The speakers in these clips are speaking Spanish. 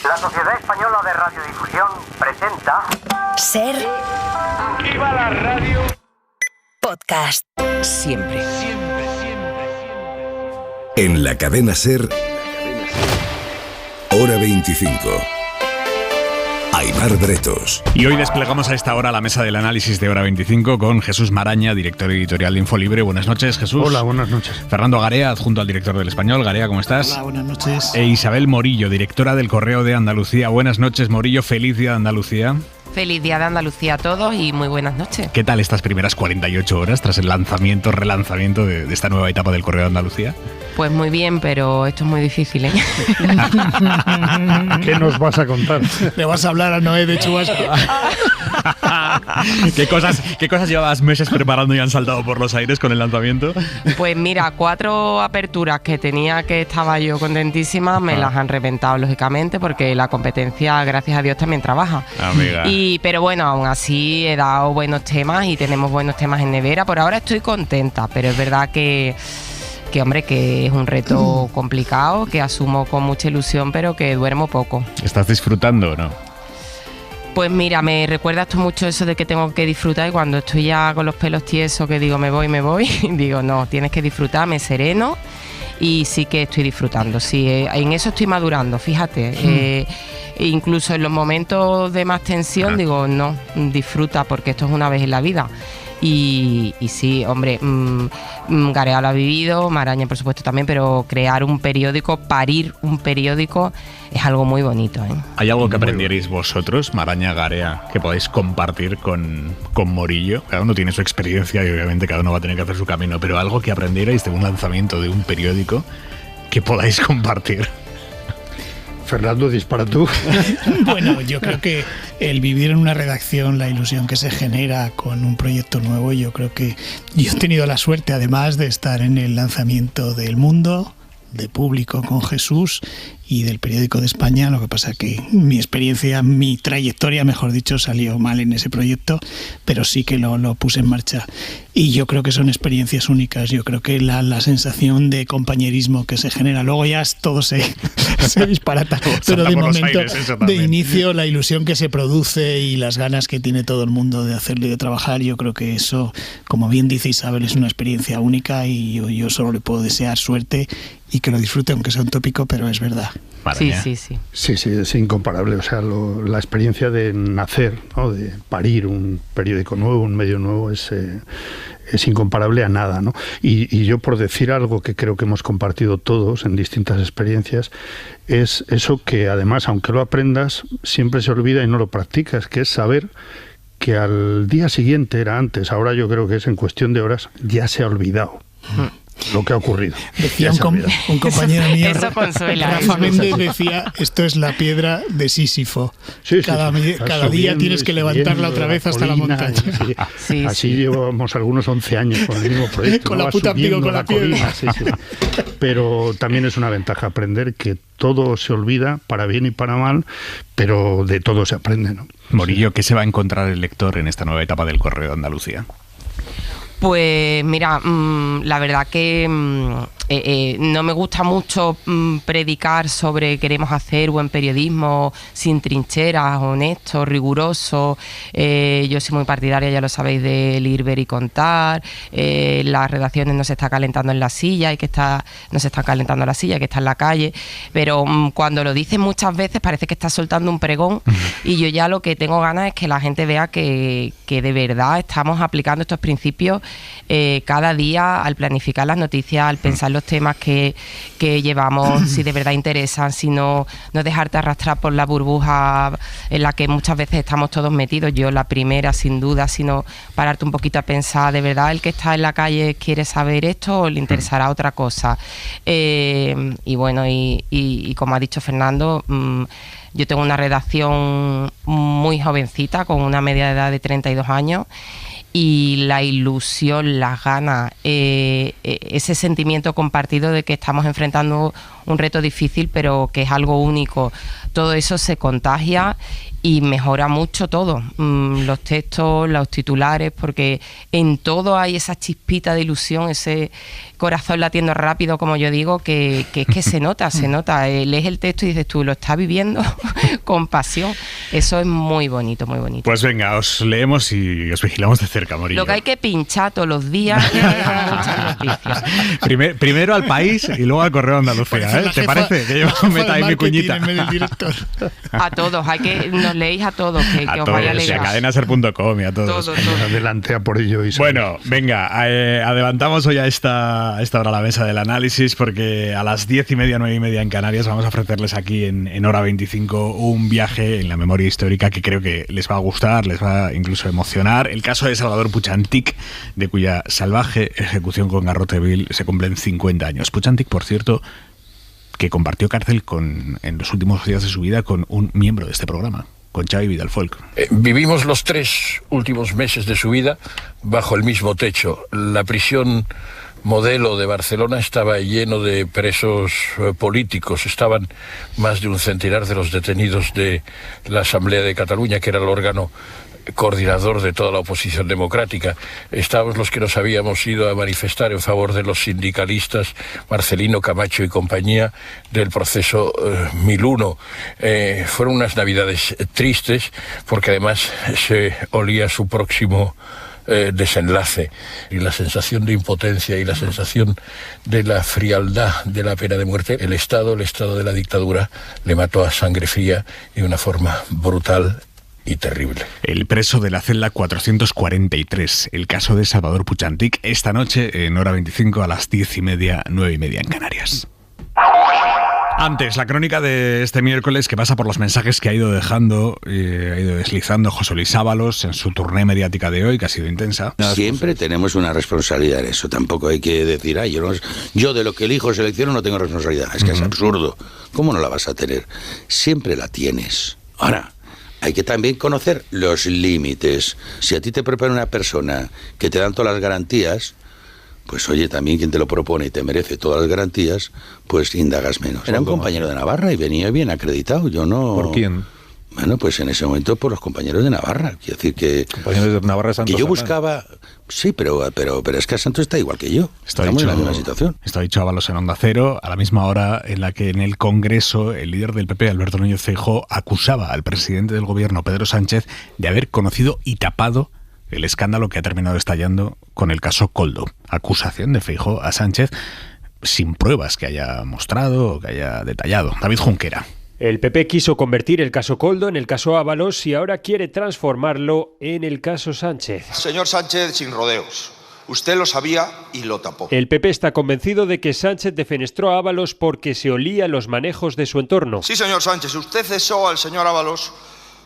La Sociedad Española de Radiodifusión presenta... Ser. ¡Viva la radio! Podcast. Siempre. En la cadena Ser, Hora 25. Aimar Bretos. Y hoy desplegamos a esta hora la mesa del análisis de Hora 25 con Jesús Maraña, director editorial de Infolibre. Buenas noches, Jesús. Hola, buenas noches. Fernando Garea, adjunto al director del Español. Garea, ¿cómo estás? Hola, buenas noches. E Isabel Morillo, directora del Correo de Andalucía. Buenas noches, Morillo. Feliz Día de Andalucía. Feliz Día de Andalucía a todos y muy buenas noches. ¿Qué tal estas primeras 48 horas tras el relanzamiento de esta nueva etapa del Correo de Andalucía? Pues muy bien, pero esto es muy difícil, ¿eh? ¿Qué nos vas a contar? Le vas a hablar a Noé de Chubasco. ¿Qué cosas llevabas meses preparando y han saltado por los aires con el lanzamiento? Pues mira, 4 aperturas que tenía, que estaba yo contentísima, me las han reventado lógicamente porque la competencia, gracias a Dios, también trabaja. Amiga. Pero bueno, aún así he dado buenos temas y tenemos buenos temas en nevera. Por ahora estoy contenta, pero es verdad que hombre, que es un reto complicado, que asumo con mucha ilusión, pero que duermo poco. ¿Estás disfrutando o no? Pues mira, me recuerda esto mucho eso de que tengo que disfrutar, y cuando estoy ya con los pelos tiesos que digo me voy, digo no, tienes que disfrutar, me sereno y sí que estoy disfrutando, sí, en eso estoy madurando, fíjate. Incluso en los momentos de más tensión digo no, disfruta porque esto es una vez en la vida. Y sí, hombre, Garea lo ha vivido, Maraña por supuesto también, pero crear un periódico, parir un periódico es algo muy bonito, ¿eh? ¿Hay algo que aprendierais vosotros, Maraña, Garea, que podáis compartir con Morillo? Cada uno tiene su experiencia y obviamente cada uno va a tener que hacer su camino, pero algo que aprendierais de un lanzamiento de un periódico que podáis compartir. Fernando, dispara tú. Bueno, yo creo que el vivir en una redacción, la ilusión que se genera con un proyecto nuevo, yo creo que yo he tenido la suerte, además de estar en el lanzamiento del Mundo, de Público con Jesús y del Periódico de España. Lo que pasa que mi experiencia, mi trayectoria, mejor dicho, salió mal en ese proyecto, pero sí que lo puse en marcha. Y yo creo que son experiencias únicas. Yo creo que la sensación de compañerismo que se genera, luego ya todo se disparata, pero de momento, de inicio, la ilusión que se produce y las ganas que tiene todo el mundo de hacerlo y de trabajar, yo creo que eso, como bien dice Isabel, es una experiencia única y yo solo le puedo desear suerte y que lo disfrute, aunque sea un tópico, pero es verdad. Sí. Sí, es incomparable. O sea, la experiencia de nacer, ¿no? De parir un periódico nuevo, un medio nuevo, es incomparable a nada, ¿no? Y yo, por decir algo que creo que hemos compartido todos en distintas experiencias, es eso que además, aunque lo aprendas, siempre se olvida y no lo practicas, que es saber que al día siguiente, era antes, ahora yo creo que es en cuestión de horas, ya se ha olvidado lo que ha ocurrido. Decía un compañero mío, Eso consuela. Rafa Méndez, decía, esto es la piedra de Sísifo. Cada día tienes que levantarla otra vez hasta la montaña. Sí. Así llevamos algunos 11 años con el mismo proyecto. Con la puta pico con la piedra. Sí. Pero también es una ventaja aprender que todo se olvida, para bien y para mal, pero de todo se aprende, ¿no? Morillo, ¿qué se va a encontrar el lector en esta nueva etapa del Correo de Andalucía? Pues mira, la verdad que no me gusta mucho predicar sobre queremos hacer buen periodismo sin trincheras, honesto, riguroso. Yo soy muy partidaria, ya lo sabéis, del ir, ver y contar. Las redacciones no se está calentando en la silla, no se está calentando la silla, que está en la calle. Pero cuando lo dicen muchas veces parece que está soltando un pregón y yo ya lo que tengo ganas es que la gente vea que de verdad estamos aplicando estos principios cada día al planificar las noticias, al pensar los temas que llevamos, si de verdad interesan, si no dejarte arrastrar por la burbuja en la que muchas veces estamos todos metidos. Yo la primera, sin duda, sino pararte un poquito a pensar, ¿de verdad el que está en la calle quiere saber esto o le interesará otra cosa? Y bueno, y como ha dicho Fernando, yo tengo una redacción muy jovencita, con una media de edad de 32 años, y la ilusión, las ganas, ese sentimiento compartido de que estamos enfrentando un reto difícil, pero que es algo único. Todo eso se contagia y mejora mucho todo, los textos, los titulares, porque en todo hay esa chispita de ilusión, ese corazón latiendo rápido, como yo digo, que es que se nota, lees el texto y dices tú, lo estás viviendo con pasión. Eso es muy bonito, muy bonito. Pues venga, os leemos y os vigilamos de cerca, Morillo. Lo que hay que pinchar todos los días es muchas noticias. Primero al País y luego al Correo de Andalucía, ¿eh? ¿Te parece? Que yo meta ahí mi cuñita. A todos, nos leéis a todos, que os vaya a leer. A cadenaser.com y a todos. Todo. Adelante a por ello, Isabel. Bueno, venga, adelantamos hoy a esta hora la mesa del análisis, porque a las 10:30, 9:30 en Canarias vamos a ofrecerles aquí en Hora 25 un viaje en la memoria histórica que creo que les va a gustar, les va incluso a emocionar. El caso de Salvador Puig-Antich, de cuya salvaje ejecución con garrote vil se cumplen 50 años. Puig-Antich, por cierto, que compartió cárcel en los últimos días de su vida con un miembro de este programa, con Xavi Vidal-Folk. Vivimos los 3 últimos meses de su vida bajo el mismo techo. La prisión modelo de Barcelona estaba lleno de presos políticos. Estaban más de un centenar de los detenidos de la Asamblea de Cataluña, que era el órgano coordinador de toda la oposición democrática. Estábamos los que nos habíamos ido a manifestar en favor de los sindicalistas Marcelino Camacho y compañía del proceso 1001. Fueron unas navidades tristes porque además se olía su próximo desenlace, y la sensación de impotencia y la sensación de la frialdad de la pena de muerte. El Estado de la dictadura le mató a sangre fría y de una forma brutal y terrible. El preso de la celda 443, el caso de Salvador Puig-Antich, esta noche en Hora 25 a las 10:30, 9:30 en Canarias. Antes, la crónica de este miércoles, que pasa por los mensajes que ha ido dejando, ha ido deslizando José Luis Ábalos en su tournée mediática de hoy, que ha sido intensa. Siempre tenemos una responsabilidad en eso. Tampoco hay que decir, yo de lo que elijo o selecciono no tengo responsabilidad. Es que es absurdo. ¿Cómo no la vas a tener? Siempre la tienes. Ahora, hay que también conocer los límites. Si a ti te prepara una persona que te dan todas las garantías, pues oye, también quien te lo propone y te merece todas las garantías, pues indagas menos. Era un compañero de Navarra y venía bien acreditado. Yo no... ¿Por quién? Bueno, pues en ese momento por los compañeros de Navarra. Quiero decir que... Compañeros de Navarra, Santos. Que yo buscaba... Sí, pero es que Santos está igual que yo. Estamos en la misma situación. Esto ha dicho Ábalos en Onda Cero, a la misma hora en la que en el Congreso el líder del PP, Alberto Núñez Feijóo, acusaba al presidente del gobierno, Pedro Sánchez, de haber conocido y tapado el escándalo que ha terminado estallando con el caso Koldo. Acusación de Feijóo a Sánchez sin pruebas que haya mostrado o que haya detallado. David Junquera. El PP quiso convertir el caso Koldo en el caso Ábalos y ahora quiere transformarlo en el caso Sánchez. Señor Sánchez, sin rodeos. Usted lo sabía y lo tapó. El PP está convencido de que Sánchez defenestró a Ábalos porque se olía los manejos de su entorno. Sí, señor Sánchez, usted cesó al señor Ábalos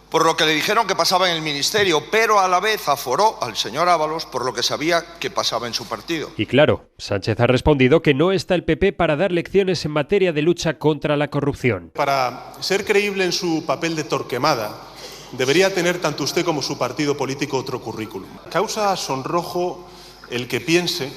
por lo que le dijeron que pasaba en el ministerio, pero a la vez aforó al señor Ábalos por lo que sabía que pasaba en su partido. Y claro, Sánchez ha respondido que no está el PP para dar lecciones en materia de lucha contra la corrupción. Para ser creíble en su papel de Torquemada, debería tener tanto usted como su partido político otro currículum. Causa sonrojo el que piense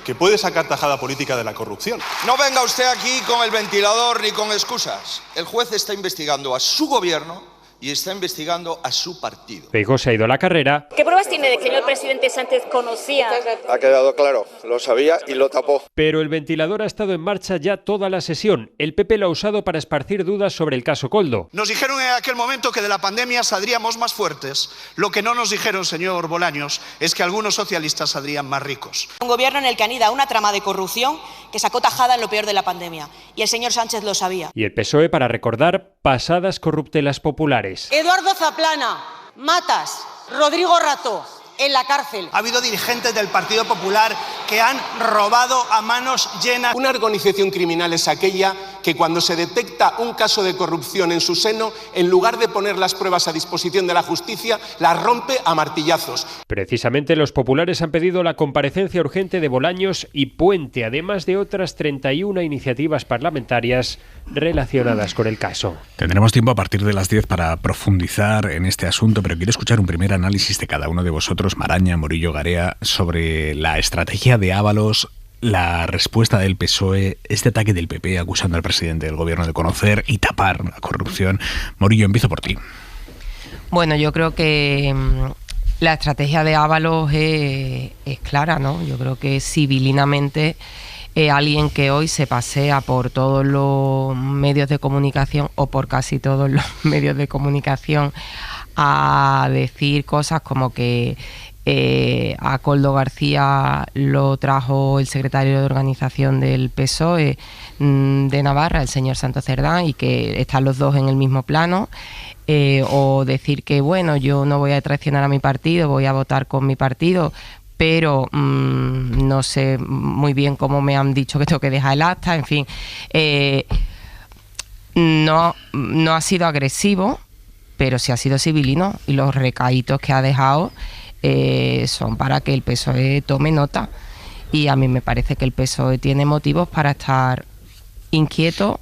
que puede sacar tajada política de la corrupción. No venga usted aquí con el ventilador ni con excusas. El juez está investigando a su gobierno y está investigando a su partido. Feijóo se ha ido a la carrera. ¿Qué pruebas tiene de que el señor presidente Sánchez conocía? Ha quedado claro, lo sabía y lo tapó. Pero el ventilador ha estado en marcha ya toda la sesión. El PP lo ha usado para esparcir dudas sobre el caso Koldo. Nos dijeron en aquel momento que de la pandemia saldríamos más fuertes. Lo que no nos dijeron, señor Bolaños, es que algunos socialistas saldrían más ricos. Un gobierno en el que anida una trama de corrupción que sacó tajada en lo peor de la pandemia. Y el señor Sánchez lo sabía. Y el PSOE para recordar pasadas corruptelas populares. Eduardo Zaplana, Matas, Rodrigo Rato, en la cárcel. Ha habido dirigentes del Partido Popular que han robado a manos llenas. Una organización criminal es aquella que cuando se detecta un caso de corrupción en su seno, en lugar de poner las pruebas a disposición de la justicia, las rompe a martillazos. Precisamente los populares han pedido la comparecencia urgente de Bolaños y Puente, además de otras 31 iniciativas parlamentarias relacionadas con el caso. Tendremos tiempo a partir de las 10 para profundizar en este asunto, pero quiero escuchar un primer análisis de cada uno de vosotros, Maraña, Morillo, Garea, sobre la estrategia de Ábalos, la respuesta del PSOE, este ataque del PP acusando al presidente del gobierno de conocer y tapar la corrupción. Morillo, empiezo por ti. Bueno, yo creo que la estrategia de Ábalos es clara, ¿no? Yo creo que civilinamente alguien que hoy se pasea por todos los medios de comunicación o por casi todos los medios de comunicación a decir cosas como que a Koldo García lo trajo el secretario de organización del PSOE de Navarra, el señor Santos Cerdán, y que están los dos en el mismo plano, o decir que bueno, yo no voy a traicionar a mi partido, voy a votar con mi partido, pero no sé muy bien cómo me han dicho que tengo que dejar el acta, en fin. No ha sido agresivo, pero sí ha sido civilino, y los recaditos que ha dejado son para que el PSOE tome nota, y a mí me parece que el PSOE tiene motivos para estar inquieto,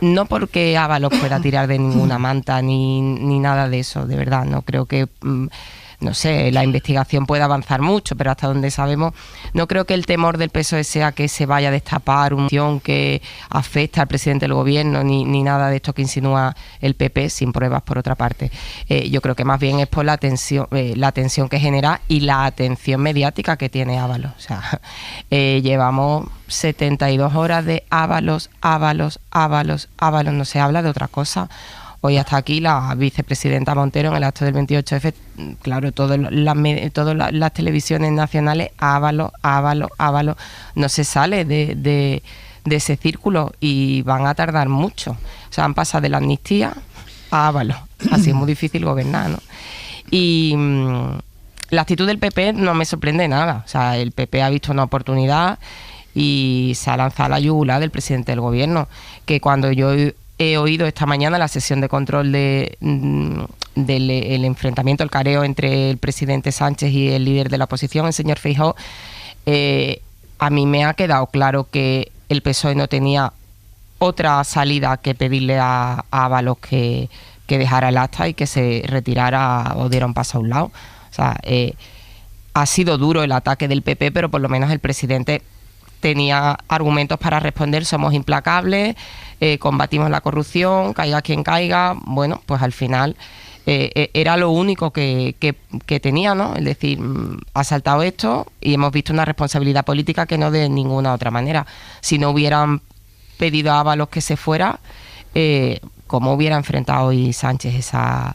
no porque Ábalos pueda tirar de ninguna manta ni nada de eso, de verdad, no creo que no sé, la investigación puede avanzar mucho, pero hasta donde sabemos, no creo que el temor del PSOE sea que se vaya a destapar una acción que afecta al presidente del gobierno, ni nada de esto que insinúa el PP, sin pruebas por otra parte. Yo creo que más bien es por la tensión que genera y la atención mediática que tiene Ábalos. O sea, llevamos 72 horas de Ábalos, no se habla de otra cosa. Hoy hasta aquí la vicepresidenta Montero en el acto del 28F, claro, todas las televisiones nacionales, Ábalos, no se sale de ese círculo y van a tardar mucho. O sea, han pasado de la amnistía a Ábalos, así es muy difícil gobernar, ¿no? Y la actitud del PP no me sorprende nada, o sea, el PP ha visto una oportunidad y se ha lanzado a la yugular del presidente del gobierno, que cuando yo he oído esta mañana la sesión de control del enfrentamiento, el careo entre el presidente Sánchez y el líder de la oposición, el señor Feijóo. A mí me ha quedado claro que el PSOE no tenía otra salida que pedirle a Ábalos que dejara el acta y que se retirara o diera un paso a un lado. O sea, ha sido duro el ataque del PP, pero por lo menos el presidente tenía argumentos para responder: somos implacables, combatimos la corrupción, caiga quien caiga. Bueno, pues al final era lo único que tenía, ¿no? Es decir, ha saltado esto y hemos visto una responsabilidad política que no de ninguna otra manera. Si no hubieran pedido a Ábalos que se fuera, ¿cómo hubiera enfrentado hoy Sánchez esa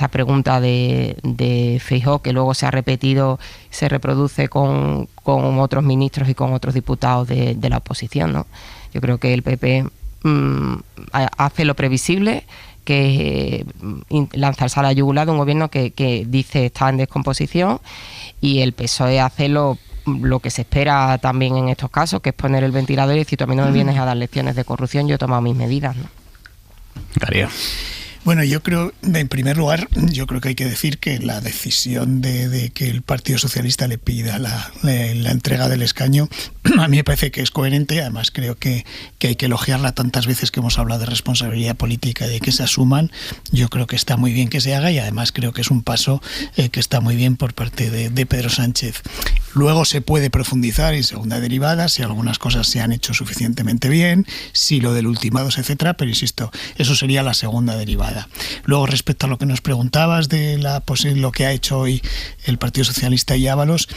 pregunta de Feijóo, que luego se ha repetido, se reproduce con otros ministros y con otros diputados de la oposición, ¿no? Yo creo que el PP hace lo previsible, que lanzarse a la yugular de un gobierno que dice está en descomposición, y el PSOE hace lo que se espera también en estos casos, que es poner el ventilador y decir: tú a mí no me vienes a dar lecciones de corrupción, yo he tomado mis medidas, ¿no? Darío. Bueno, yo creo, en primer lugar, yo creo que hay que decir que la decisión de que el Partido Socialista le pida la entrega del escaño, a mí me parece que es coherente. Además, creo que hay que elogiarla tantas veces que hemos hablado de responsabilidad política y de que se asuman. Yo creo que está muy bien que se haga, y además creo que es un paso que está muy bien por parte de Pedro Sánchez. Luego se puede profundizar en segunda derivada, si algunas cosas se han hecho suficientemente bien, si lo del ultimados, etcétera, pero insisto, eso sería la segunda derivada. Luego, respecto a lo que nos preguntabas de lo que ha hecho hoy el Partido Socialista y Ábalos,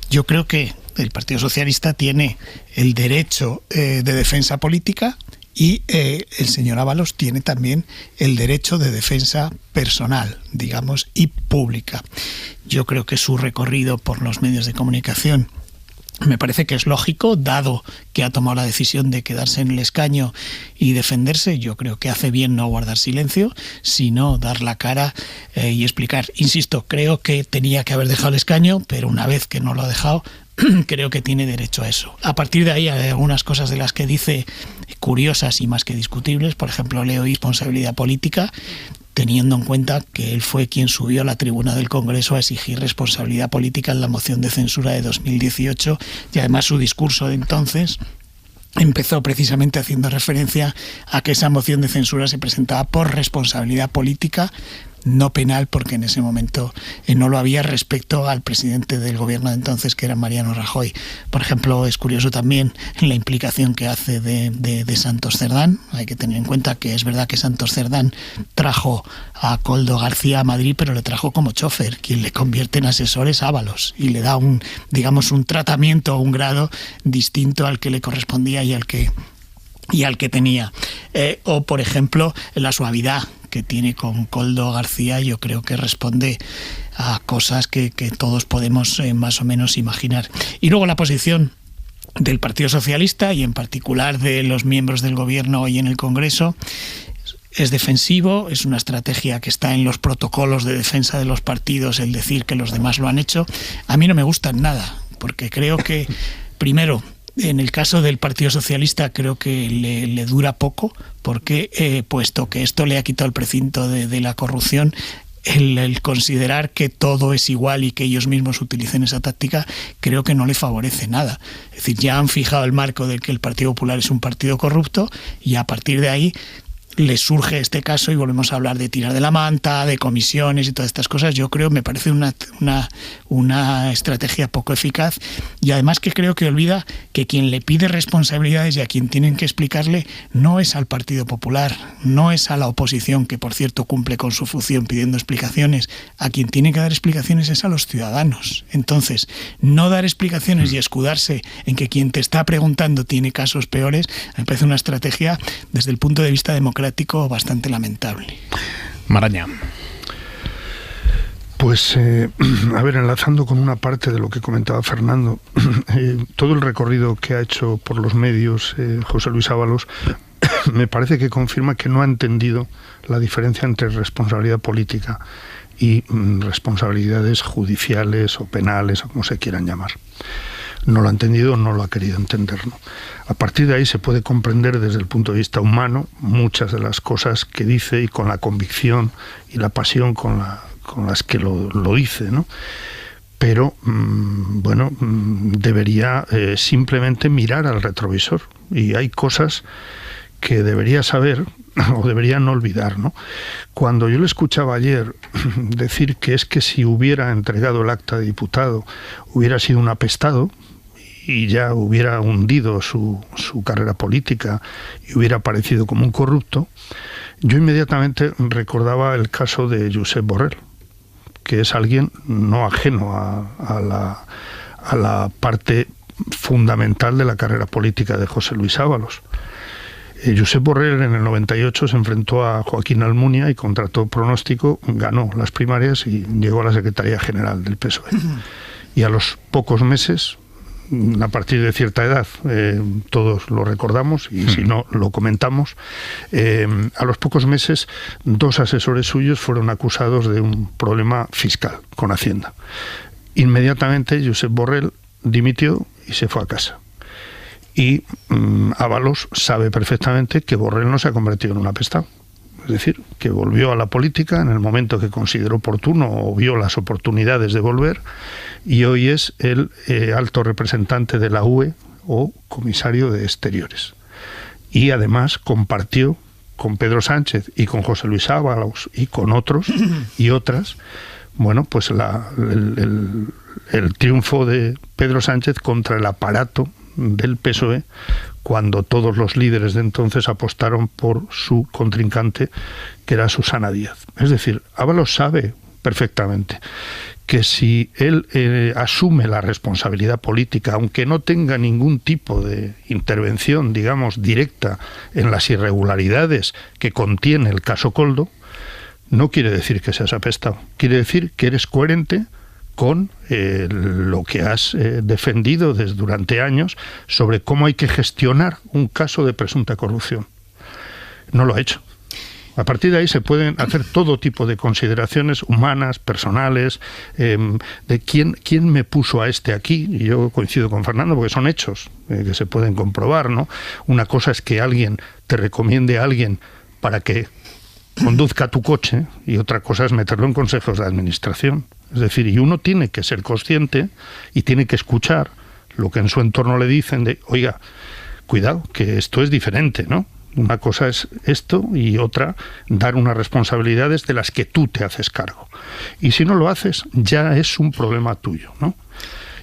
yo creo que el Partido Socialista tiene el derecho de defensa política, y el señor Ábalos tiene también el derecho de defensa personal, digamos, y pública. Yo creo que su recorrido por los medios de comunicación me parece que es lógico, dado que ha tomado la decisión de quedarse en el escaño y defenderse. Yo creo que hace bien no guardar silencio, sino dar la cara y explicar. Insisto, creo que tenía que haber dejado el escaño, pero una vez que no lo ha dejado, creo que tiene derecho a eso. A partir de ahí hay algunas cosas de las que dice curiosas y más que discutibles. Por ejemplo, leo responsabilidad política, teniendo en cuenta que él fue quien subió a la tribuna del Congreso a exigir responsabilidad política en la moción de censura de 2018, y además su discurso de entonces empezó precisamente haciendo referencia a que esa moción de censura se presentaba por responsabilidad política, no penal, porque en ese momento no lo había respecto al presidente del gobierno de entonces, que era Mariano Rajoy. Por ejemplo, es curioso también la implicación que hace de Santos Cerdán. Hay que tener en cuenta que es verdad que Santos Cerdán trajo a Koldo García a Madrid, pero le trajo como chofer, quien le convierte en asesor es Ábalos y le da un tratamiento, un grado distinto al que le correspondía y al que tenía. O, por ejemplo, la suavidad que tiene con Koldo García, yo creo que responde a cosas que todos podemos más o menos imaginar. Y luego la posición del Partido Socialista y en particular de los miembros del gobierno hoy en el Congreso es defensivo, es una estrategia que está en los protocolos de defensa de los partidos, el decir que los demás lo han hecho. A mí no me gustan nada, porque creo que, primero, en el caso del Partido Socialista creo que le dura poco, porque puesto que esto le ha quitado el precinto de la corrupción, el considerar que todo es igual y que ellos mismos utilicen esa táctica, creo que no le favorece nada. Es decir, ya han fijado el marco de que el Partido Popular es un partido corrupto y a partir de ahí le surge este caso y volvemos a hablar de tirar de la manta, de comisiones y todas estas cosas. Yo creo, me parece una estrategia poco eficaz, y además que creo que olvida que quien le pide responsabilidades y a quien tienen que explicarle no es al Partido Popular, no es a la oposición, que por cierto cumple con su función pidiendo explicaciones. A quien tiene que dar explicaciones es a los ciudadanos. Entonces, no dar explicaciones y escudarse en que quien te está preguntando tiene casos peores, me parece una estrategia desde el punto de vista democrático bastante lamentable. Maraña. Pues, a ver, enlazando con una parte de lo que comentaba Fernando, todo el recorrido que ha hecho por los medios José Luis Ábalos me parece que confirma que no ha entendido la diferencia entre responsabilidad política y responsabilidades judiciales o penales o como se quieran llamar. No lo ha entendido, no lo ha querido entender, ¿no? A partir de ahí se puede comprender desde el punto de vista humano muchas de las cosas que dice y con la convicción y la pasión con las que lo dice, ¿no? Pero, debería simplemente mirar al retrovisor, y hay cosas que debería saber o debería no olvidar, ¿no? Cuando yo le escuchaba ayer decir que es que si hubiera entregado el acta de diputado hubiera sido un apestado y ya hubiera hundido su carrera política y hubiera aparecido como un corrupto, yo inmediatamente recordaba el caso de Josep Borrell, que es alguien no ajeno a la parte fundamental de la carrera política de José Luis Ábalos. Josep Borrell en el 98 se enfrentó a Joaquín Almunia y contra todo pronóstico ganó las primarias y llegó a la Secretaría General del PSOE. Y a los pocos meses, a partir de cierta edad, todos lo recordamos y si no lo comentamos, a los pocos meses 2 asesores suyos fueron acusados de un problema fiscal con Hacienda. Inmediatamente Josep Borrell dimitió y se fue a casa. Y Ábalos sabe perfectamente que Borrell no se ha convertido en un apestado. Es decir, que volvió a la política en el momento que consideró oportuno o vio las oportunidades de volver, y hoy es el alto representante de la UE o comisario de Exteriores. Y además compartió con Pedro Sánchez y con José Luis Ábalos y con otros y otras, pues el triunfo de Pedro Sánchez contra el aparato del PSOE, cuando todos los líderes de entonces apostaron por su contrincante, que era Susana Díaz. Es decir, Ábalos sabe perfectamente que si él asume la responsabilidad política, aunque no tenga ningún tipo de intervención, digamos, directa en las irregularidades que contiene el caso Koldo, no quiere decir que seas apestado, quiere decir que eres coherente con lo que has defendido durante años sobre cómo hay que gestionar un caso de presunta corrupción. No lo ha hecho. A partir de ahí se pueden hacer todo tipo de consideraciones humanas, personales, de quién me puso a este aquí. Y yo coincido con Fernando porque son hechos que se pueden comprobar, ¿no? Una cosa es que alguien te recomiende a alguien para que conduzca tu coche y otra cosa es meterlo en consejos de administración. Es decir, y uno tiene que ser consciente y tiene que escuchar lo que en su entorno le dicen de, oiga, cuidado, que esto es diferente, ¿no? Una cosa es esto y otra dar unas responsabilidades de las que tú te haces cargo. Y si no lo haces, ya es un problema tuyo, ¿no?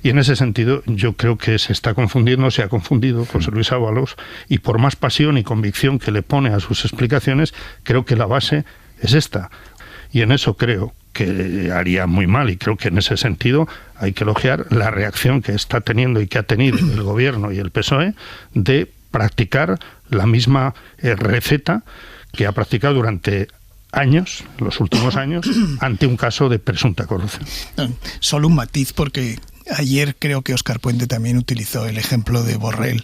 Y en ese sentido yo creo que se ha confundido José Luis Ábalos, y por más pasión y convicción que le pone a sus explicaciones, creo que la base es esta. Y en eso creo que haría muy mal, y creo que en ese sentido hay que elogiar la reacción que está teniendo y que ha tenido el Gobierno y el PSOE de practicar la misma receta que ha practicado durante años, los últimos años, ante un caso de presunta corrupción. Solo un matiz, porque ayer creo que Óscar Puente también utilizó el ejemplo de Borrell.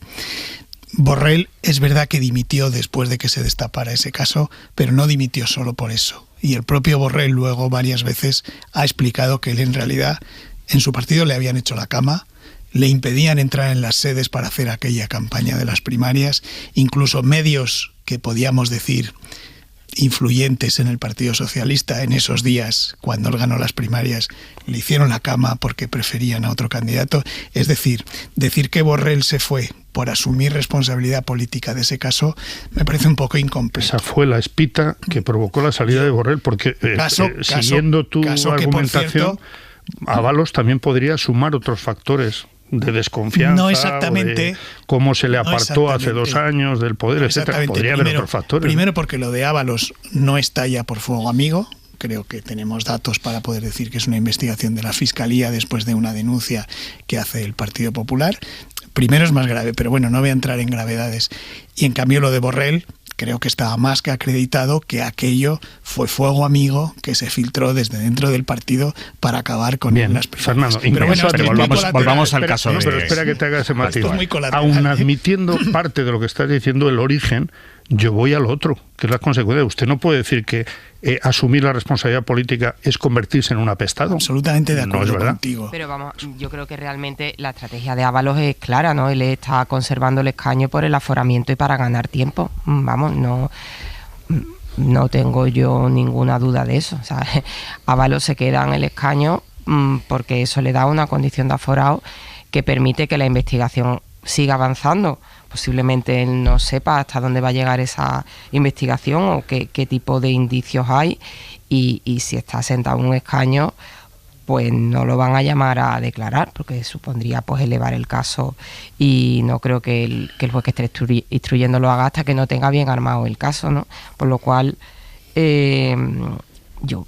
Borrell es verdad que dimitió después de que se destapara ese caso, pero no dimitió solo por eso. Y el propio Borrell luego varias veces ha explicado que él en realidad en su partido le habían hecho la cama, le impedían entrar en las sedes para hacer aquella campaña de las primarias, incluso medios que podíamos decir influyentes en el Partido Socialista en esos días, cuando él ganó las primarias, le hicieron la cama porque preferían a otro candidato. Es decir que Borrell se fue por asumir responsabilidad política de ese caso, me parece un poco incompleto. Esa fue la espita que provocó la salida de Borrell, porque siguiendo tu argumentación, Ábalos también podría sumar otros factores de desconfianza, no exactamente, de cómo se le apartó hace 2 años del poder, etcétera. Podría haber otros factores. Primero porque lo de Ábalos no está ya por fuego amigo. Creo que tenemos datos para poder decir que es una investigación de la Fiscalía después de una denuncia que hace el Partido Popular. Primero es más grave, pero bueno, no voy a entrar en gravedades. Y en cambio lo de Borrell, creo que estaba más que acreditado que aquello fue fuego amigo que se filtró desde dentro del partido para acabar con las Fernando, pero volvamos al caso. Pero espera que te haga ese matiz. Aún admitiendo parte de lo que estás diciendo, el origen, yo voy al otro, que es la consecuencia. Usted no puede decir que asumir la responsabilidad política es convertirse en un apestado. Absolutamente de acuerdo contigo. Pero vamos, yo creo que realmente la estrategia de Ábalos es clara, ¿no? Él está conservando el escaño por el aforamiento y para ganar tiempo. Vamos, no tengo yo ninguna duda de eso. O sea, Ábalos se queda en el escaño porque eso le da una condición de aforado que permite que la investigación siga avanzando. Posiblemente él no sepa hasta dónde va a llegar esa investigación o qué tipo de indicios hay, y si está sentado en un escaño, pues no lo van a llamar a declarar, porque supondría pues elevar el caso, y no creo que el juez que esté instruyendo lo haga hasta que no tenga bien armado el caso, ¿no? Por lo cual yo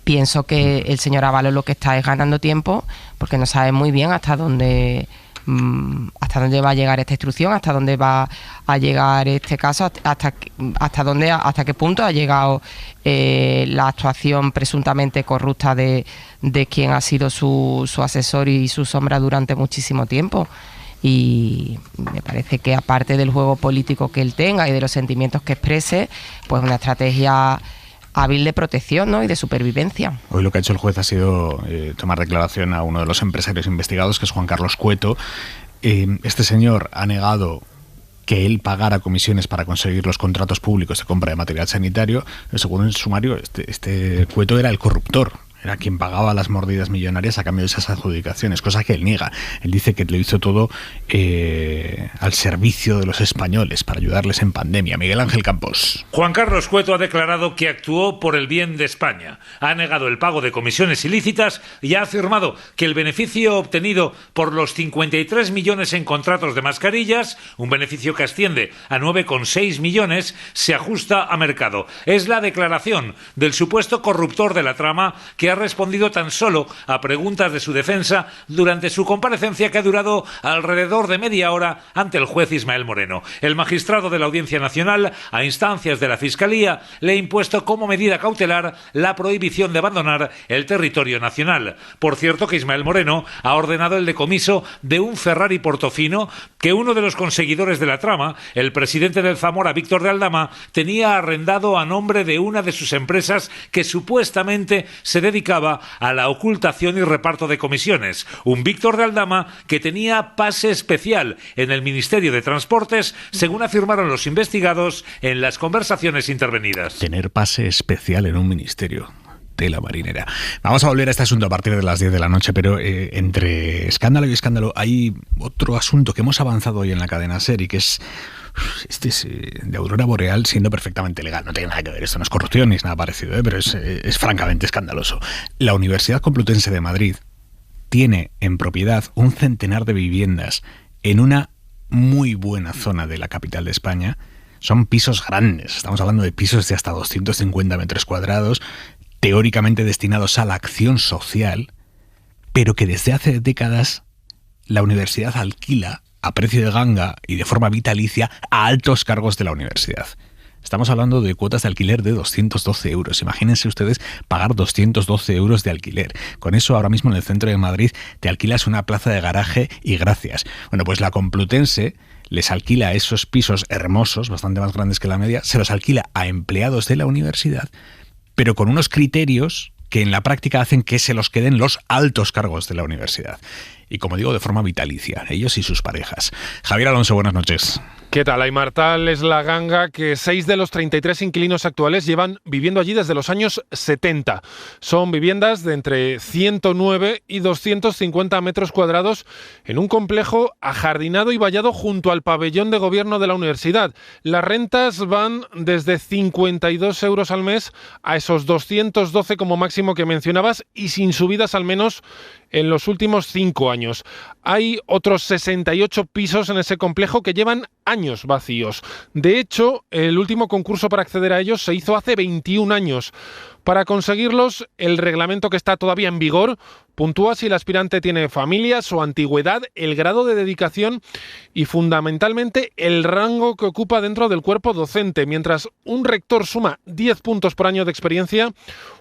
pienso que el señor Ábalos lo que está es ganando tiempo, porque no sabe muy bien hasta dónde va a llegar esta instrucción, hasta dónde va a llegar este caso, hasta qué punto ha llegado la actuación presuntamente corrupta de quien ha sido su asesor y su sombra durante muchísimo tiempo. Y me parece que aparte del juego político que él tenga y de los sentimientos que exprese, pues una estrategia hábil de protección, ¿no? Y de supervivencia. Hoy lo que ha hecho el juez ha sido tomar declaración a uno de los empresarios investigados, que es Juan Carlos Cueto. Este señor ha negado que él pagara comisiones para conseguir los contratos públicos de compra de material sanitario. Según el sumario, este Cueto era el corruptor. Era quien pagaba las mordidas millonarias a cambio de esas adjudicaciones, cosa que él niega. Él dice que lo hizo todo al servicio de los españoles, para ayudarles en pandemia. Miguel Ángel Campos. Juan Carlos Cueto ha declarado que actuó por el bien de España. Ha negado el pago de comisiones ilícitas y ha afirmado que el beneficio obtenido por los 53 millones en contratos de mascarillas, un beneficio que asciende a 9,6 millones, se ajusta a mercado. Es la declaración del supuesto corruptor de la trama que ha respondido tan solo a preguntas de su defensa durante su comparecencia, que ha durado alrededor de media hora ante el juez Ismael Moreno. El magistrado de la Audiencia Nacional, a instancias de la Fiscalía, le ha impuesto como medida cautelar la prohibición de abandonar el territorio nacional. Por cierto, que Ismael Moreno ha ordenado el decomiso de un Ferrari Portofino que uno de los conseguidores de la trama, el presidente del Zamora, Víctor de Aldama, tenía arrendado a nombre de una de sus empresas que supuestamente se dedicaba a la ocultación y reparto de comisiones. Un Víctor de Aldama que tenía pase especial en el Ministerio de Transportes, según afirmaron los investigados en las conversaciones intervenidas. Tener pase especial en un ministerio. Tela marinera. Vamos a volver a este asunto a partir de las 10 de la noche, pero entre escándalo y escándalo hay otro asunto que hemos avanzado hoy en la cadena SER y que es de Aurora Boreal siendo perfectamente legal. No tiene nada que ver, esto no es corrupción ni es nada parecido, pero es francamente escandaloso. La Universidad Complutense de Madrid tiene en propiedad un centenar de viviendas en una muy buena zona de la capital de España. Son pisos grandes, estamos hablando de pisos de hasta 250 metros cuadrados, teóricamente destinados a la acción social, pero que desde hace décadas la universidad alquila a precio de ganga y de forma vitalicia a altos cargos de la universidad. Estamos hablando de cuotas de alquiler de 212 euros. Imagínense ustedes pagar 212 euros de alquiler. Con eso ahora mismo en el centro de Madrid te alquilas una plaza de garaje y gracias. Bueno, pues la Complutense les alquila esos pisos hermosos, bastante más grandes que la media, se los alquila a empleados de la universidad, pero con unos criterios que en la práctica hacen que se los queden los altos cargos de la universidad. Y como digo, de forma vitalicia, ellos y sus parejas. Javier Alonso, buenas noches. ¿Qué tal? Aimar, tal es la ganga que 6 de los 33 inquilinos actuales llevan viviendo allí desde los años 70. Son viviendas de entre 109 y 250 metros cuadrados en un complejo ajardinado y vallado junto al pabellón de gobierno de la universidad. Las rentas van desde 52 euros al mes a esos 212 como máximo que mencionabas y sin subidas al menos en los últimos 5 años. Hay otros 68 pisos en ese complejo que llevan años vacíos. De hecho, el último concurso para acceder a ellos se hizo hace 21 años. Para conseguirlos, el reglamento que está todavía en vigor puntúa si el aspirante tiene familia, su antigüedad, el grado de dedicación y fundamentalmente el rango que ocupa dentro del cuerpo docente. Mientras un rector suma 10 puntos por año de experiencia,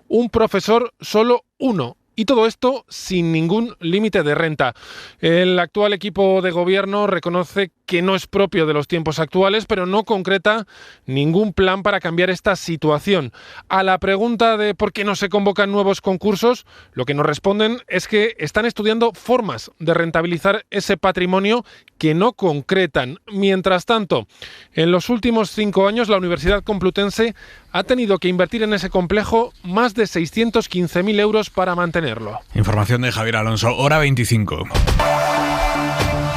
un profesor solo 1. Y todo esto sin ningún límite de renta. El actual equipo de gobierno reconoce que no es propio de los tiempos actuales, pero no concreta ningún plan para cambiar esta situación. A la pregunta de por qué no se convocan nuevos concursos, lo que nos responden es que están estudiando formas de rentabilizar ese patrimonio que no concretan. Mientras tanto, en los últimos 5 años la Universidad Complutense ha tenido que invertir en ese complejo más de 615.000 euros para mantenerlo. Información de Javier Alonso, hora 25.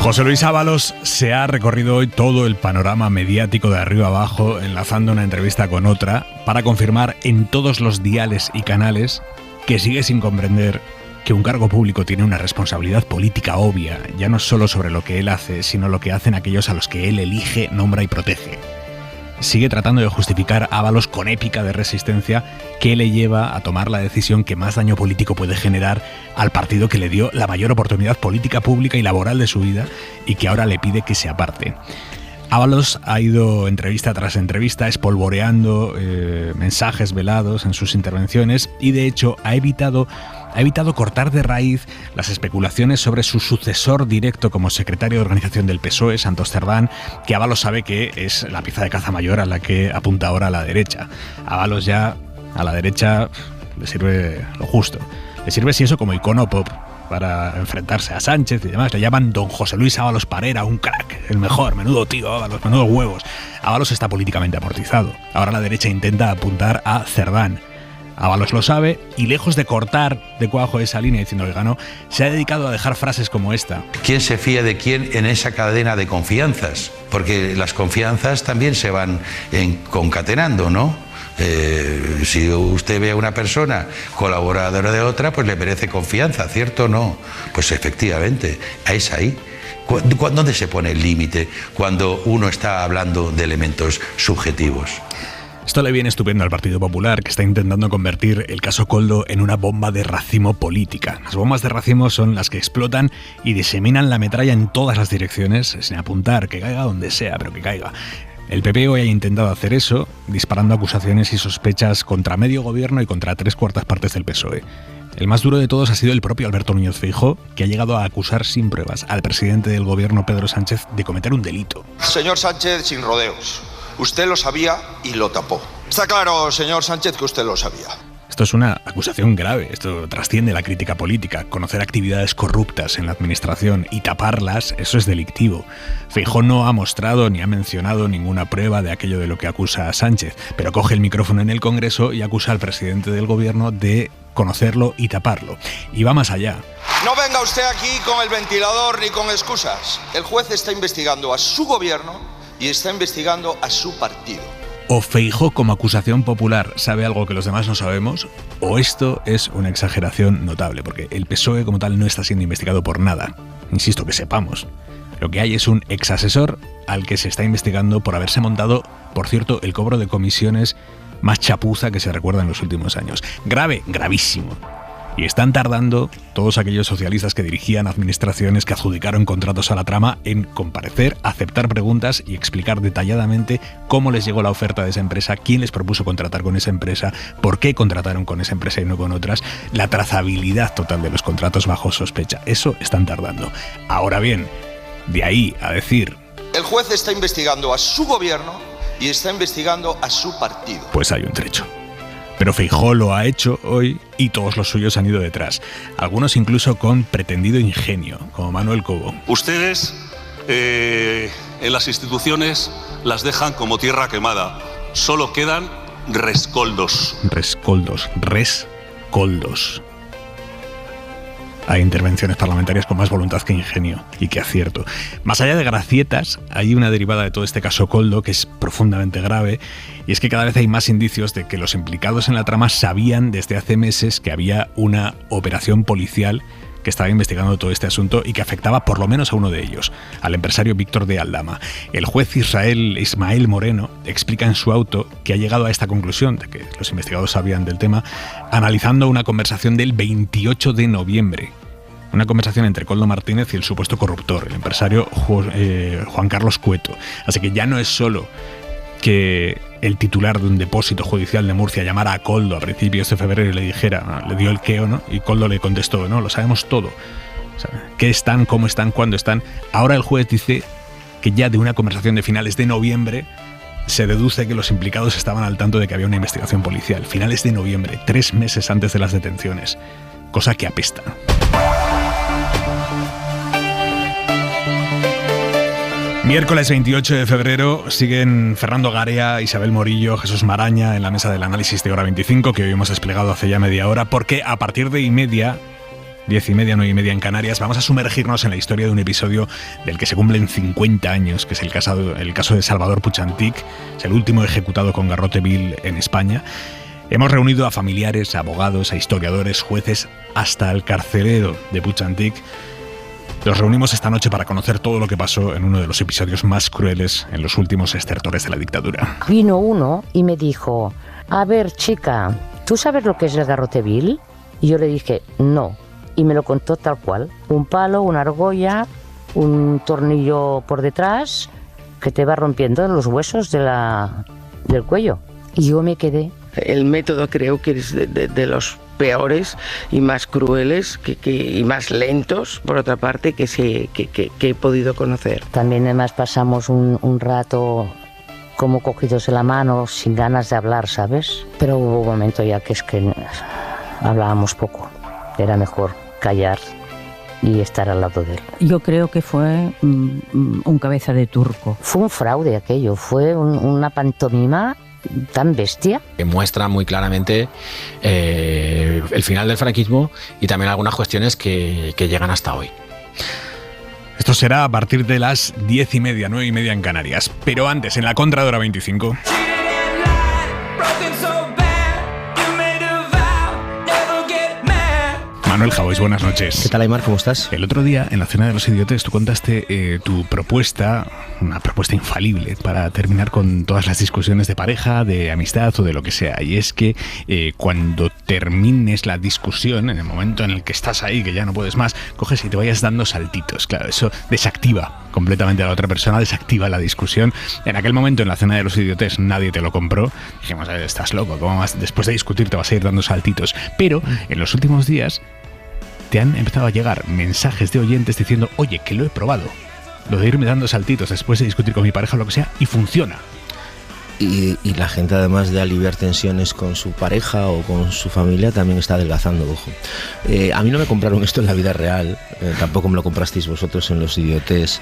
José Luis Ábalos se ha recorrido hoy todo el panorama mediático de arriba abajo, enlazando una entrevista con otra, para confirmar en todos los diales y canales que sigue sin comprender que un cargo público tiene una responsabilidad política obvia, ya no solo sobre lo que él hace, sino lo que hacen aquellos a los que él elige, nombra y protege. Sigue tratando de justificar Ábalos con épica de resistencia que le lleva a tomar la decisión que más daño político puede generar al partido que le dio la mayor oportunidad política, pública y laboral de su vida y que ahora le pide que se aparte. Ábalos ha ido entrevista tras entrevista espolvoreando mensajes velados en sus intervenciones y de hecho ha evitado cortar de raíz las especulaciones sobre su sucesor directo como secretario de organización del PSOE, Santos Cerdán, que Ábalos sabe que es la pieza de caza mayor a la que apunta ahora la derecha. Ábalos ya a la derecha le sirve lo justo. Le sirve si eso como icono pop para enfrentarse a Sánchez y demás. Le llaman don José Luis Ábalos Parera, un crack, el mejor, menudo tío Ábalos, menudos huevos. Ábalos está políticamente amortizado. Ahora la derecha intenta apuntar a Cerdán. Ábalos lo sabe y lejos de cortar de cuajo esa línea diciendo que ganó, se ha dedicado a dejar frases como esta. ¿Quién se fía de quién en esa cadena de confianzas? Porque las confianzas también se van concatenando, ¿no? Si usted ve a una persona colaboradora de otra, pues le merece confianza, ¿cierto o no? Pues efectivamente, es ahí. ¿Dónde se pone el límite cuando uno está hablando de elementos subjetivos? Esto le viene estupendo al Partido Popular, que está intentando convertir el caso Koldo en una bomba de racimo política. Las bombas de racimo son las que explotan y diseminan la metralla en todas las direcciones, sin apuntar, que caiga donde sea, pero que caiga. El PP hoy ha intentado hacer eso, disparando acusaciones y sospechas contra medio gobierno y contra 3/4 partes del PSOE. El más duro de todos ha sido el propio Alberto Núñez Feijóo, que ha llegado a acusar sin pruebas al presidente del gobierno, Pedro Sánchez, de cometer un delito. Señor Sánchez, sin rodeos. Usted lo sabía y lo tapó. Está claro, señor Sánchez, que usted lo sabía. Esto es una acusación grave, esto trasciende la crítica política. Conocer actividades corruptas en la administración y taparlas, eso es delictivo. Feijóo no ha mostrado ni ha mencionado ninguna prueba de aquello de lo que acusa a Sánchez, pero coge el micrófono en el Congreso y acusa al presidente del gobierno de conocerlo y taparlo. Y va más allá. No venga usted aquí con el ventilador ni con excusas. El juez está investigando a su gobierno y está investigando a su partido. O Feijóo como acusación popular sabe algo que los demás no sabemos, o esto es una exageración notable, porque el PSOE como tal no está siendo investigado por nada. Insisto, que sepamos. Lo que hay es un exasesor al que se está investigando por haberse montado, por cierto, el cobro de comisiones más chapuza que se recuerda en los últimos años. Grave, gravísimo. Y están tardando todos aquellos socialistas que dirigían administraciones que adjudicaron contratos a la trama en comparecer, aceptar preguntas y explicar detalladamente cómo les llegó la oferta de esa empresa, quién les propuso contratar con esa empresa, por qué contrataron con esa empresa y no con otras, la trazabilidad total de los contratos bajo sospecha. Eso están tardando. Ahora bien, de ahí a decir... El juez está investigando a su gobierno y está investigando a su partido. Pues hay un trecho. Pero Feijóo lo ha hecho hoy y todos los suyos han ido detrás. Algunos incluso con pretendido ingenio, como Manuel Cobo. Ustedes en las instituciones las dejan como tierra quemada. Solo quedan rescoldos. Rescoldos. Hay intervenciones parlamentarias con más voluntad que ingenio y que acierto. Más allá de gracietas, hay una derivada de todo este caso Koldo que es profundamente grave, y es que cada vez hay más indicios de que los implicados en la trama sabían desde hace meses que había una operación policial que estaba investigando todo este asunto y que afectaba por lo menos a uno de ellos, al empresario Víctor de Aldama. El juez Ismael Moreno explica en su auto que ha llegado a esta conclusión de que los investigados sabían del tema, analizando una conversación del 28 de noviembre. Una conversación entre Koldo Martínez y el supuesto corruptor, el empresario Juan Carlos Cueto. Así que ya no es solo que el titular de un depósito judicial de Murcia llamara a Koldo a principios de febrero y le dijera, le dio el qué o no, y Koldo le contestó, no, lo sabemos todo. O sea, qué están, cómo están, cuándo están. Ahora el juez dice que ya de una conversación de finales de noviembre se deduce que los implicados estaban al tanto de que había una investigación policial. Finales de noviembre, 3 meses antes de las detenciones. Cosa que apesta. Miércoles 28 de febrero siguen Fernando Garea, Isabel Morillo, Jesús Maraña en la mesa del análisis de Hora 25, que hoy hemos desplegado hace ya media hora, porque a partir de 10:30, 9:30 en Canarias, vamos a sumergirnos en la historia de un episodio del que se cumplen 50 años, que es el caso de Salvador Puig Antich, es el último ejecutado con garrote vil en España. Hemos reunido a familiares, a abogados, a historiadores, jueces, hasta el carcelero de Puig Antich. Los reunimos esta noche para conocer todo lo que pasó en uno de los episodios más crueles en los últimos estertores de la dictadura. Vino uno y me dijo, a ver chica, ¿tú sabes lo que es el garrote vil? Y yo le dije, no. Y me lo contó tal cual. Un palo, una argolla, un tornillo por detrás que te va rompiendo los huesos del cuello. Y yo me quedé. El método creo que es de los peores y más crueles y más lentos, por otra parte, que he podido conocer. También además pasamos un rato como cogidos de la mano, sin ganas de hablar, ¿sabes? Pero hubo un momento ya que es que hablábamos poco. Era mejor callar y estar al lado de él. Yo creo que fue un cabeza de turco. Fue un fraude aquello, fue una pantomima tan bestia. Que muestra muy claramente el final del franquismo y también algunas cuestiones que llegan hasta hoy. Esto será a partir de las 10:30, 9:30 en Canarias. Pero antes, en la contra de Hora 25... Manuel Javois, buenas noches. ¿Qué tal, Aymar? ¿Cómo estás? El otro día, en la Cena de los Idiotes, tú contaste tu propuesta, una propuesta infalible para terminar con todas las discusiones de pareja, de amistad o de lo que sea. Y es que cuando termines la discusión, en el momento en el que estás ahí, que ya no puedes más, coges y te vayas dando saltitos. Claro, eso desactiva completamente a la otra persona, desactiva la discusión. En aquel momento, en la Cena de los Idiotes, nadie te lo compró. Dijimos, estás loco, ¿cómo vas? Después de discutir te vas a ir dando saltitos. Pero en los últimos días te han empezado a llegar mensajes de oyentes diciendo, oye, que lo he probado, lo de irme dando saltitos después de discutir con mi pareja o lo que sea, y funciona. Y la gente, además de aliviar tensiones con su pareja o con su familia, también está adelgazando, ojo. A mí no me compraron esto en la vida real, tampoco me lo comprasteis vosotros en los Idiotes,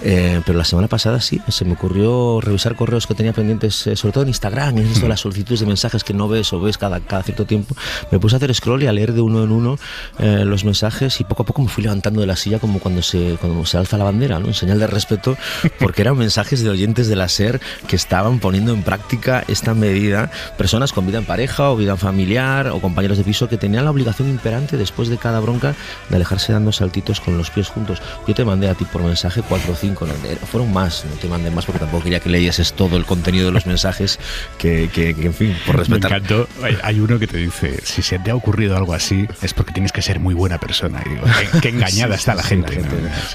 pero la semana pasada sí, se me ocurrió revisar correos que tenía pendientes, sobre todo en Instagram, en esto de las solicitudes de mensajes que no ves o ves cada cierto tiempo. Me puse a hacer scroll y a leer de uno en uno los mensajes, y poco a poco me fui levantando de la silla como cuando se alza la bandera, ¿no? En señal de respeto, porque eran mensajes de oyentes de la SER que estaban poniendo en práctica esta medida, personas con vida en pareja o vida en familiar o compañeros de piso que tenían la obligación imperante después de cada bronca de alejarse dando saltitos con los pies juntos. Yo te mandé a ti por mensaje 4 o 5, fueron más, no te mandé más porque tampoco quería que leyeses todo el contenido de los mensajes que en fin, por respetar. Me encantó. Hay uno que te dice, si se te ha ocurrido algo así es porque tienes que ser muy buena persona. Y digo, qué engañada está la gente. ¿No?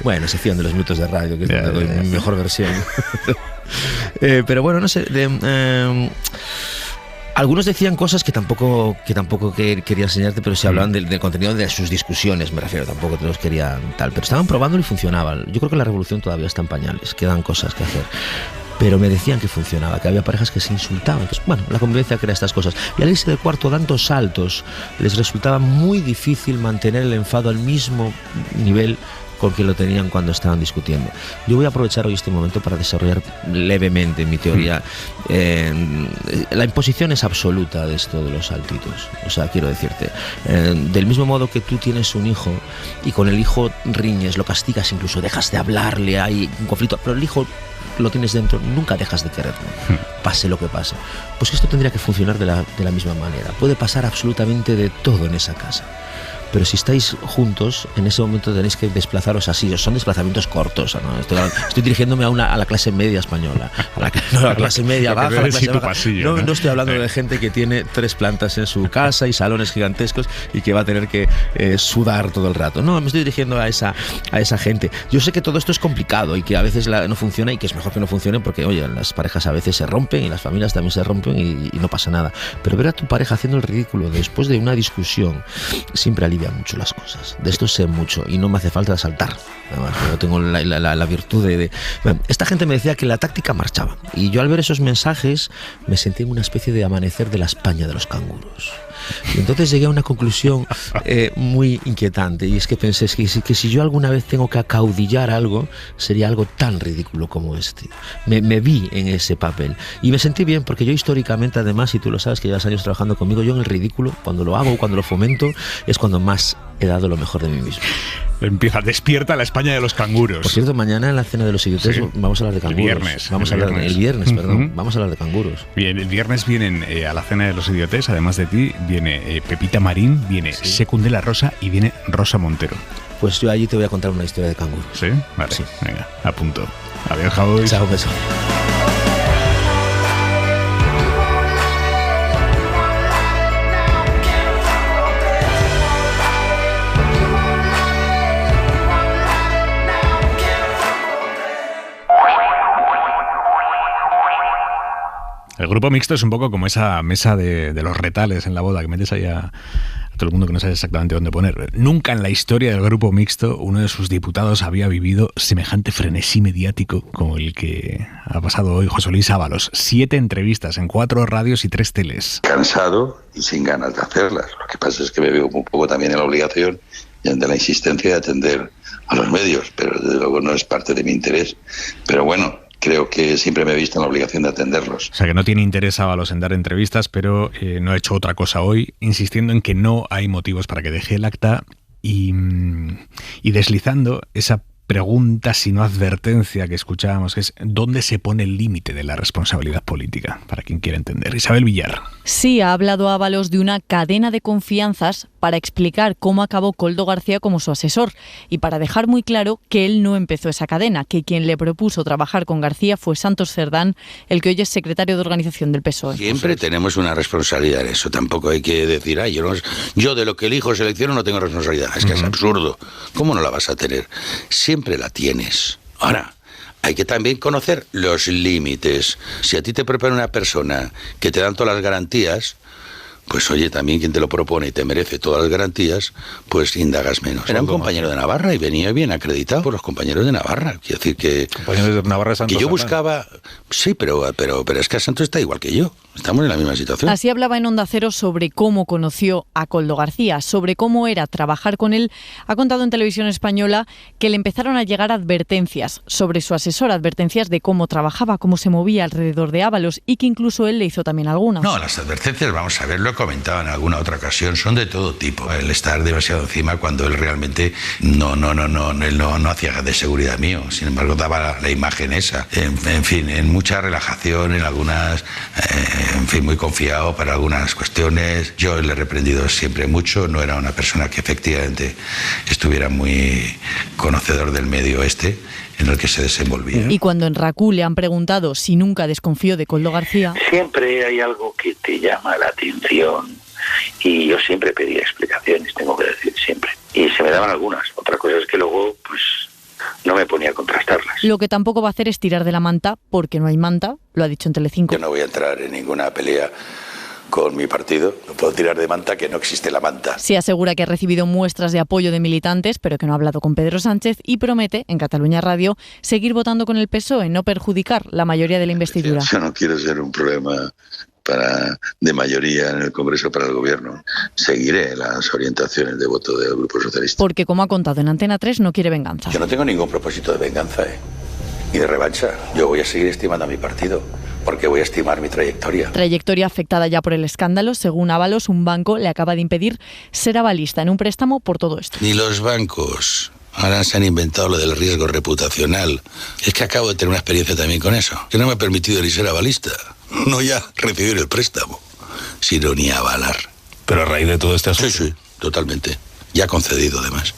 Bueno, sección de los minutos de radio, que es donde doy mi mejor versión. Pero bueno, no sé, algunos decían cosas que tampoco quería enseñarte, pero se hablaban del contenido de sus discusiones, me refiero, tampoco te los quería tal, pero estaban probando y funcionaba. Yo creo que la revolución todavía está en pañales, quedan cosas que hacer. Pero me decían que funcionaba, que había parejas que se insultaban. Entonces, bueno, la convivencia crea estas cosas. Y al irse del cuarto dando saltos, les resultaba muy difícil mantener el enfado al mismo nivel con que lo tenían cuando estaban discutiendo. Yo voy a aprovechar hoy este momento para desarrollar levemente mi teoría. La imposición es absoluta de esto de los saltitos. O sea, quiero decirte, del mismo modo que tú tienes un hijo y con el hijo riñes, lo castigas, incluso dejas de hablarle, hay un conflicto, pero el hijo lo tienes dentro, nunca dejas de quererlo, pase lo que pase. Pues esto tendría que funcionar de la misma manera. Puede pasar absolutamente de todo en esa casa. Pero si estáis juntos, en ese momento tenéis que desplazaros así. Son desplazamientos cortos, ¿no? Estoy dirigiéndome a la clase media española. A la clase media baja, la clase baja. Pasillo, no estoy hablando de gente que tiene 3 plantas en su casa y salones gigantescos y que va a tener que sudar todo el rato. No, me estoy dirigiendo a esa gente. Yo sé que todo esto es complicado y que a veces no funciona, y que es mejor que no funcione porque, oye, las parejas a veces se rompen y las familias también se rompen y no pasa nada. Pero ver a tu pareja haciendo el ridículo después de una discusión siempre alivia mucho las cosas. De esto sé mucho y no me hace falta saltar. Además, yo tengo la virtud de... Bueno, esta gente me decía que la táctica marchaba, y yo al ver esos mensajes me sentí en una especie de amanecer de la España de los canguros. Y entonces llegué a una conclusión muy inquietante, y es que pensé que si yo alguna vez tengo que acaudillar algo, sería algo tan ridículo como este. Me vi en ese papel y me sentí bien, porque yo históricamente, además, y tú lo sabes que llevas años trabajando conmigo, yo en el ridículo, cuando lo hago, cuando lo fomento, es cuando más he dado lo mejor de mí mismo. Despierta la España de los canguros. Por cierto, mañana en la Cena de los Idiotes vamos a hablar de canguros. El viernes, perdón. Vamos a hablar de canguros. Bien, el viernes vienen a la Cena de los Idiotes, además de ti, viene Pepita Marín, viene Secundela Rosa y viene Rosa Montero. Pues yo allí te voy a contar una historia de canguros. ¿Sí? Vale, sí. Venga, a punto. Adiós, Javois. Chao, beso. El grupo mixto es un poco como esa mesa de los retales en la boda, que metes ahí a todo el mundo que no sabe exactamente dónde poner. Nunca en la historia del grupo mixto uno de sus diputados había vivido semejante frenesí mediático como el que ha pasado hoy José Luis Ábalos. 7 entrevistas en 4 radios y 3 teles. Cansado y sin ganas de hacerlas. Lo que pasa es que me veo un poco también en la obligación y ante la insistencia de atender a los medios, pero desde luego no es parte de mi interés. Pero bueno, creo que siempre me he visto en la obligación de atenderlos. O sea, que no tiene interés Ábalos en dar entrevistas, pero no ha hecho otra cosa hoy, insistiendo en que no hay motivos para que deje el acta y deslizando esa pregunta, sino advertencia que escuchábamos, que es ¿dónde se pone el límite de la responsabilidad política? Para quien quiera entender. Isabel Villar. Sí, ha hablado Ábalos de una cadena de confianzas para explicar cómo acabó Koldo García como su asesor y para dejar muy claro que él no empezó esa cadena, que quien le propuso trabajar con García fue Santos Cerdán, el que hoy es secretario de organización del PSOE. Siempre tenemos una responsabilidad en eso. Tampoco hay que decir, yo de lo que elijo selecciono no tengo responsabilidad. Es que es absurdo. ¿Cómo no la vas a tener? Siempre la tienes. Ahora, hay que también conocer los límites. Si a ti te propone una persona que te dan todas las garantías, pues oye, también quien te lo propone y te merece todas las garantías, pues indagas menos. Era un compañero de Navarra y venía bien acreditado por los compañeros de Navarra. Quiero decir que... Compañeros de Navarra, Santos, que yo buscaba... Sí, pero es que Santos está igual que yo. Estamos en la misma situación. Así hablaba en Onda Cero sobre cómo conoció a Koldo García, sobre cómo era trabajar con él. Ha contado en Televisión Española que le empezaron a llegar advertencias sobre su asesor, advertencias de cómo trabajaba, cómo se movía alrededor de Ábalos y que incluso él le hizo también algunas. No, las advertencias, vamos a ver, lo he comentado en alguna otra ocasión, son de todo tipo. El estar demasiado encima cuando él realmente no hacía de seguridad mío. Sin embargo, daba la imagen esa. En fin, en mucha relajación, en algunas... en fin, muy confiado para algunas cuestiones. Yo le he reprendido siempre mucho, no era una persona que efectivamente estuviera muy conocedor del medio en el que se desenvolvía. Y cuando en RACU le han preguntado si nunca desconfió de Koldo García... Siempre hay algo que te llama la atención y yo siempre pedía explicaciones, tengo que decir, siempre. Y se me daban algunas. Otra cosa es que luego, pues... no me ponía a contrastarlas. Lo que tampoco va a hacer es tirar de la manta, porque no hay manta, lo ha dicho en Telecinco. Yo no voy a entrar en ninguna pelea con mi partido, no puedo tirar de manta que no existe la manta. Se asegura que ha recibido muestras de apoyo de militantes, pero que no ha hablado con Pedro Sánchez y promete, en Cataluña Radio, seguir votando con el PSOE, no perjudicar la mayoría de la investidura. Yo no quiero ser un problema de mayoría en el Congreso para el Gobierno. Seguiré las orientaciones de voto del Grupo Socialista. Porque, como ha contado en Antena 3, no quiere venganza. Yo no tengo ningún propósito de venganza, ni de revancha. Yo voy a seguir estimando a mi partido, porque voy a estimar mi trayectoria. Trayectoria afectada ya por el escándalo. Según Ábalos, un banco le acaba de impedir ser avalista en un préstamo por todo esto. Ni los bancos. Ahora se han inventado lo del riesgo reputacional. Es que acabo de tener una experiencia también con eso, que no me ha permitido ni ser avalista. No ya recibir el préstamo, sino ni avalar. Pero a raíz de todo este asunto... Sí, totalmente. Ya concedido, además.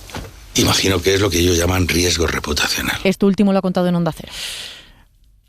Imagino que es lo que ellos llaman riesgo reputacional. Esto último lo ha contado en Onda Cero.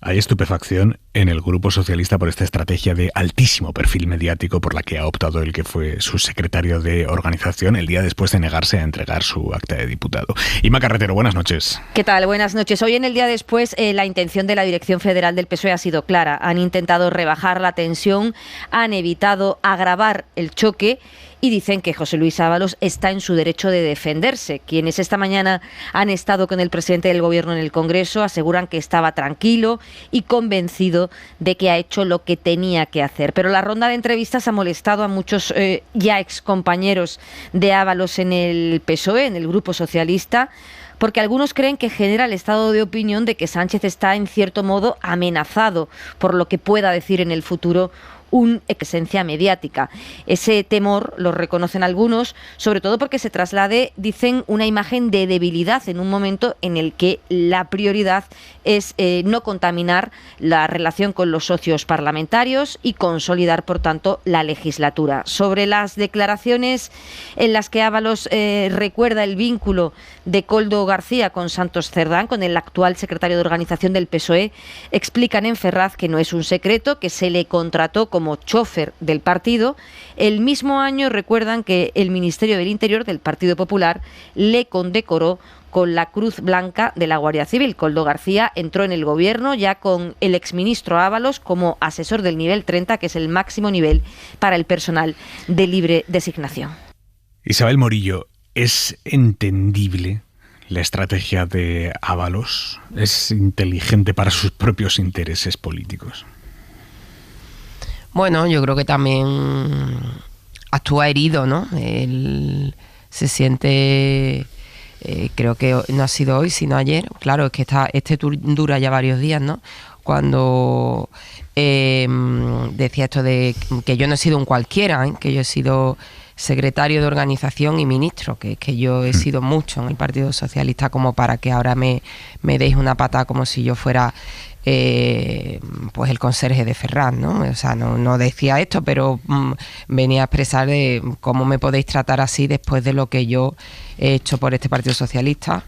Hay estupefacción en el Grupo Socialista por esta estrategia de altísimo perfil mediático por la que ha optado el que fue su secretario de organización el día después de negarse a entregar su acta de diputado. Inma Carretero, buenas noches. ¿Qué tal? Buenas noches. Hoy en el día después la intención de la dirección federal del PSOE ha sido clara. Han intentado rebajar la tensión, han evitado agravar el choque y dicen que José Luis Ábalos está en su derecho de defenderse. Quienes esta mañana han estado con el presidente del Gobierno en el Congreso aseguran que estaba tranquilo y convencido de que ha hecho lo que tenía que hacer. Pero la ronda de entrevistas ha molestado a muchos ya excompañeros de Ábalos en el PSOE, en el Grupo Socialista, porque algunos creen que genera el estado de opinión de que Sánchez está en cierto modo amenazado por lo que pueda decir en el futuro una presencia mediática. Ese temor lo reconocen algunos, sobre todo porque se traslade, dicen, una imagen de debilidad en un momento en el que la prioridad es no contaminar la relación con los socios parlamentarios y consolidar, por tanto, la legislatura. Sobre las declaraciones en las que Ábalos recuerda el vínculo de Koldo García con Santos Cerdán, con el actual secretario de organización del PSOE, explican en Ferraz que no es un secreto, que se le contrató como chofer del partido. El mismo año recuerdan que el Ministerio del Interior del Partido Popular le condecoró con la Cruz Blanca de la Guardia Civil. Koldo García entró en el gobierno ya con el exministro Ábalos como asesor del nivel 30, que es el máximo nivel para el personal de libre designación. Isabel Morillo, ¿es entendible la estrategia de Ábalos? ¿Es inteligente para sus propios intereses políticos? Bueno, yo creo que también actúa herido, ¿no? Él se siente, creo que no ha sido hoy, sino ayer. Claro, es que este tour dura ya varios días, ¿no? cuando decía esto de que yo no he sido un cualquiera, que yo he sido secretario de organización y ministro, que yo he sido mucho en el Partido Socialista como para que ahora me deis una patada como si yo fuera pues el conserje de Ferran, ¿no? O sea, no decía esto, pero venía a expresar de cómo me podéis tratar así después de lo que yo he hecho por este Partido Socialista.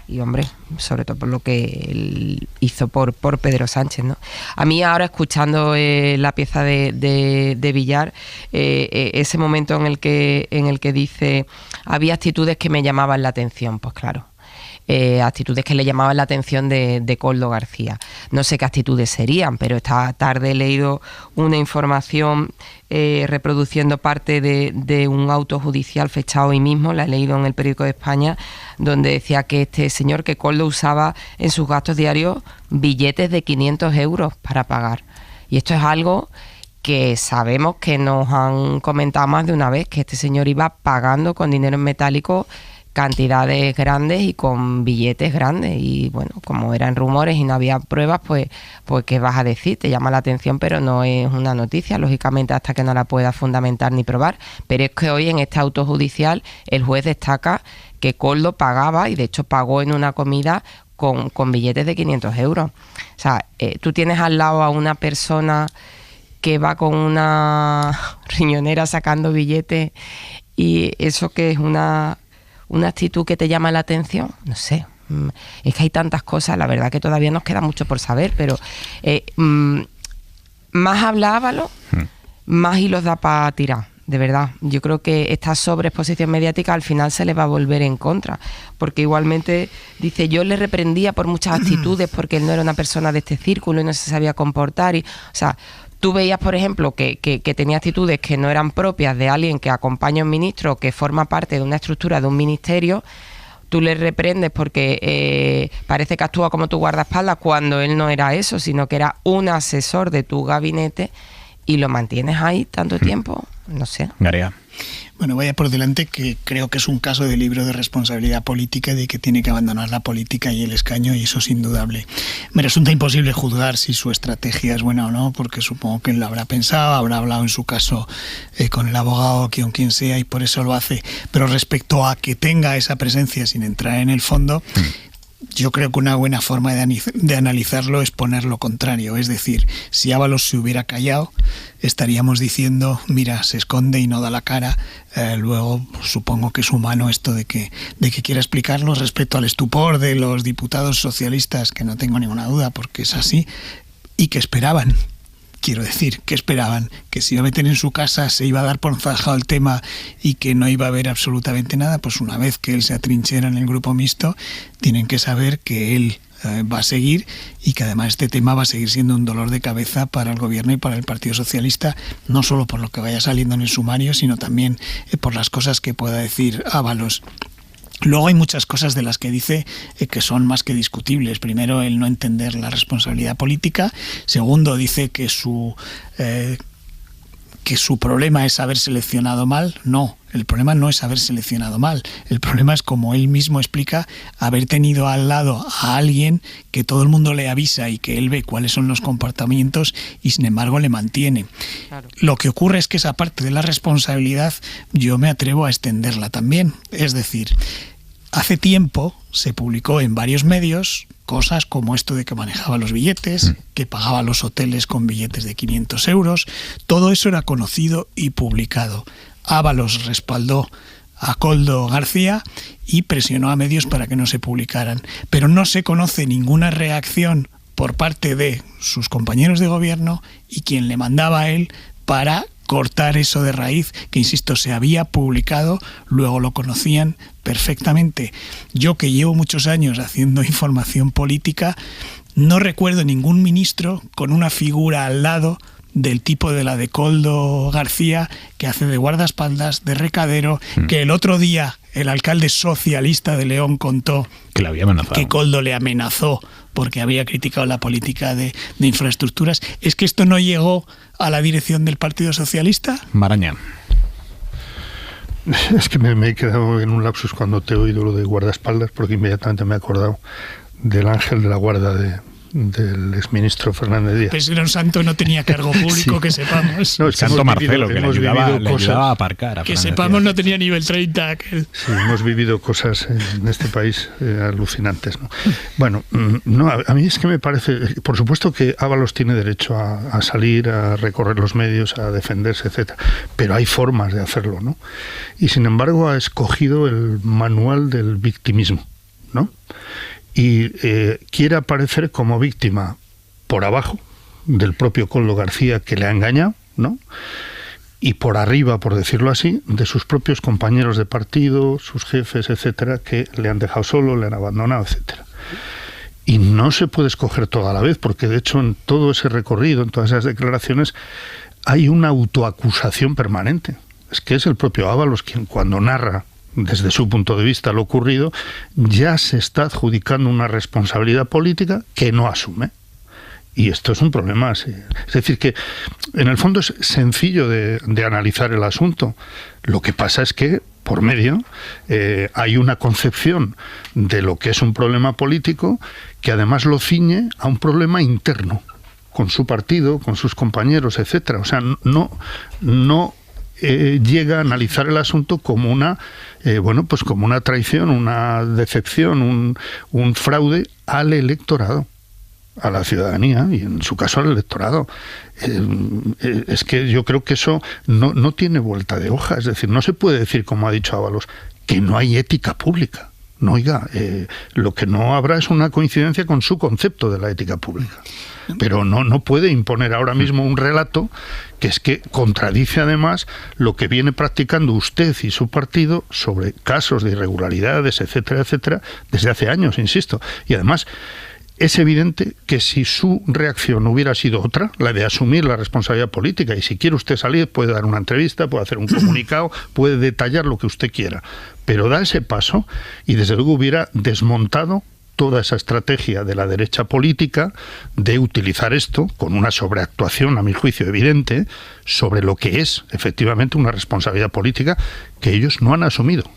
Y hombre, sobre todo por lo que él hizo por Pedro Sánchez, ¿no? A mí ahora, escuchando la pieza de Villar, ese momento en el que dice había actitudes que me llamaban la atención, pues claro, actitudes que le llamaban la atención de Koldo García. No sé qué actitudes serían, pero esta tarde he leído una información reproduciendo parte de un auto judicial fechado hoy mismo, la he leído en el Periódico de España, donde decía que este señor, que Koldo usaba en sus gastos diarios billetes de 500 euros para pagar. Y esto es algo que sabemos que nos han comentado más de una vez, que este señor iba pagando con dinero en metálico cantidades grandes y con billetes grandes, y bueno, como eran rumores y no había pruebas, pues ¿qué vas a decir? Te llama la atención, pero no es una noticia, lógicamente, hasta que no la puedas fundamentar ni probar. Pero es que hoy en este auto judicial el juez destaca que Koldo pagaba, y de hecho pagó en una comida con billetes de 500 euros. O sea, tú tienes al lado a una persona que va con una riñonera sacando billetes, y eso que es una actitud que te llama la atención, no sé. Es que hay tantas cosas, la verdad que todavía nos queda mucho por saber, pero más habla Ábalos, más hilos da para tirar, de verdad. Yo creo que esta sobreexposición mediática al final se le va a volver en contra, porque igualmente dice, yo le reprendía por muchas actitudes porque él no era una persona de este círculo y no se sabía comportar, y, o sea, tú veías, por ejemplo, que tenía actitudes que no eran propias de alguien que acompaña a un ministro, que forma parte de una estructura de un ministerio. Tú le reprendes porque parece que actúa como tu guardaespaldas, cuando él no era eso, sino que era un asesor de tu gabinete, y lo mantienes ahí tanto tiempo, no sé. Garea. Bueno, vaya por delante que creo que es un caso de libro de responsabilidad política y de que tiene que abandonar la política y el escaño, y eso es indudable. Me resulta imposible juzgar si su estrategia es buena o no, porque supongo que él lo habrá pensado, habrá hablado en su caso con el abogado, con quien sea, y por eso lo hace. Pero respecto a que tenga esa presencia sin entrar en el fondo, yo creo que una buena forma de analizarlo es poner lo contrario. Es decir, si Ábalos se hubiera callado, estaríamos diciendo, mira, se esconde y no da la cara. Luego supongo que es humano esto de que quiera explicarlo respecto al estupor de los diputados socialistas, que no tengo ninguna duda porque es así, y que esperaban. Quiero decir, que esperaban que si iba a meter en su casa se iba a dar por zanjado el tema y que no iba a haber absolutamente nada. Pues una vez que él se atrinchera en el grupo mixto, tienen que saber que él va a seguir, y que además este tema va a seguir siendo un dolor de cabeza para el gobierno y para el Partido Socialista, no solo por lo que vaya saliendo en el sumario, sino también por las cosas que pueda decir Ábalos. Luego hay muchas cosas de las que dice que son más que discutibles. Primero, el no entender la responsabilidad política. Segundo, dice que su problema es haber seleccionado mal. No, el problema no es haber seleccionado mal. El problema es, como él mismo explica, haber tenido al lado a alguien que todo el mundo le avisa y que él ve cuáles son los comportamientos y sin embargo le mantiene. Claro. Lo que ocurre es que esa parte de la responsabilidad yo me atrevo a extenderla también. Es decir, hace tiempo se publicó en varios medios cosas como esto de que manejaba los billetes, que pagaba los hoteles con billetes de 500 euros. Todo eso era conocido y publicado. Ábalos respaldó a Koldo García y presionó a medios para que no se publicaran. Pero no se conoce ninguna reacción por parte de sus compañeros de gobierno y quien le mandaba a él para cortar eso de raíz, que insisto, se había publicado, luego lo conocían perfectamente. Yo, que llevo muchos años haciendo información política, no recuerdo ningún ministro con una figura al lado del tipo de la de Koldo García, que hace de guardaespaldas, de recadero, que el otro día el alcalde socialista de León contó que le había amenazado, que Koldo le amenazó porque había criticado la política de infraestructuras. ¿Es que esto no llegó a la dirección del Partido Socialista? Maraña. Es que me he quedado en un lapsus cuando te he oído lo de guardaespaldas, porque inmediatamente me he acordado del ángel de la guarda del exministro Fernández Díaz. Pues era un santo, no tenía cargo público, sí. Que sepamos. No, Santo Marcelo, que le ayudaba a aparcar. Que sepamos, no tenía nivel 30. Sí, hemos vivido cosas en este país alucinantes, ¿no? Bueno, no, a mí es que me parece, por supuesto que Ábalos tiene derecho a salir, a recorrer los medios, a defenderse, etcétera, pero hay formas de hacerlo, ¿no? Y sin embargo ha escogido el manual del victimismo, ¿no? Y quiere aparecer como víctima por abajo del propio Koldo García, que le ha engañado, ¿no? Y por arriba, por decirlo así, de sus propios compañeros de partido, sus jefes, etcétera, que le han dejado solo, le han abandonado, etcétera. Y no se puede escoger todo a la vez, porque de hecho en todo ese recorrido, en todas esas declaraciones, hay una autoacusación permanente. Es que es el propio Ábalos quien, cuando narra desde su punto de vista lo ocurrido, ya se está adjudicando una responsabilidad política que no asume. Y esto es un problema. Sí. Es decir, que en el fondo es sencillo de analizar el asunto. Lo que pasa es que, por medio, hay una concepción de lo que es un problema político que además lo ciñe a un problema interno, con su partido, con sus compañeros, etcétera. O sea, no llega a analizar el asunto como una pues como una traición, una decepción, un fraude al electorado, a la ciudadanía y en su caso al electorado. Es que yo creo que eso no tiene vuelta de hoja. Es decir, no se puede decir, como ha dicho Ábalos, que no hay ética pública. No, oiga, lo que no habrá es una coincidencia con su concepto de la ética pública. Pero no puede imponer ahora mismo un relato que es que contradice además lo que viene practicando usted y su partido sobre casos de irregularidades, etcétera, etcétera, desde hace años, insisto. Y además es evidente que si su reacción hubiera sido otra, la de asumir la responsabilidad política, y si quiere usted salir, puede dar una entrevista, puede hacer un comunicado, puede detallar lo que usted quiera, pero da ese paso y desde luego hubiera desmontado toda esa estrategia de la derecha política de utilizar esto con una sobreactuación, a mi juicio, evidente, sobre lo que es efectivamente una responsabilidad política que ellos no han asumido.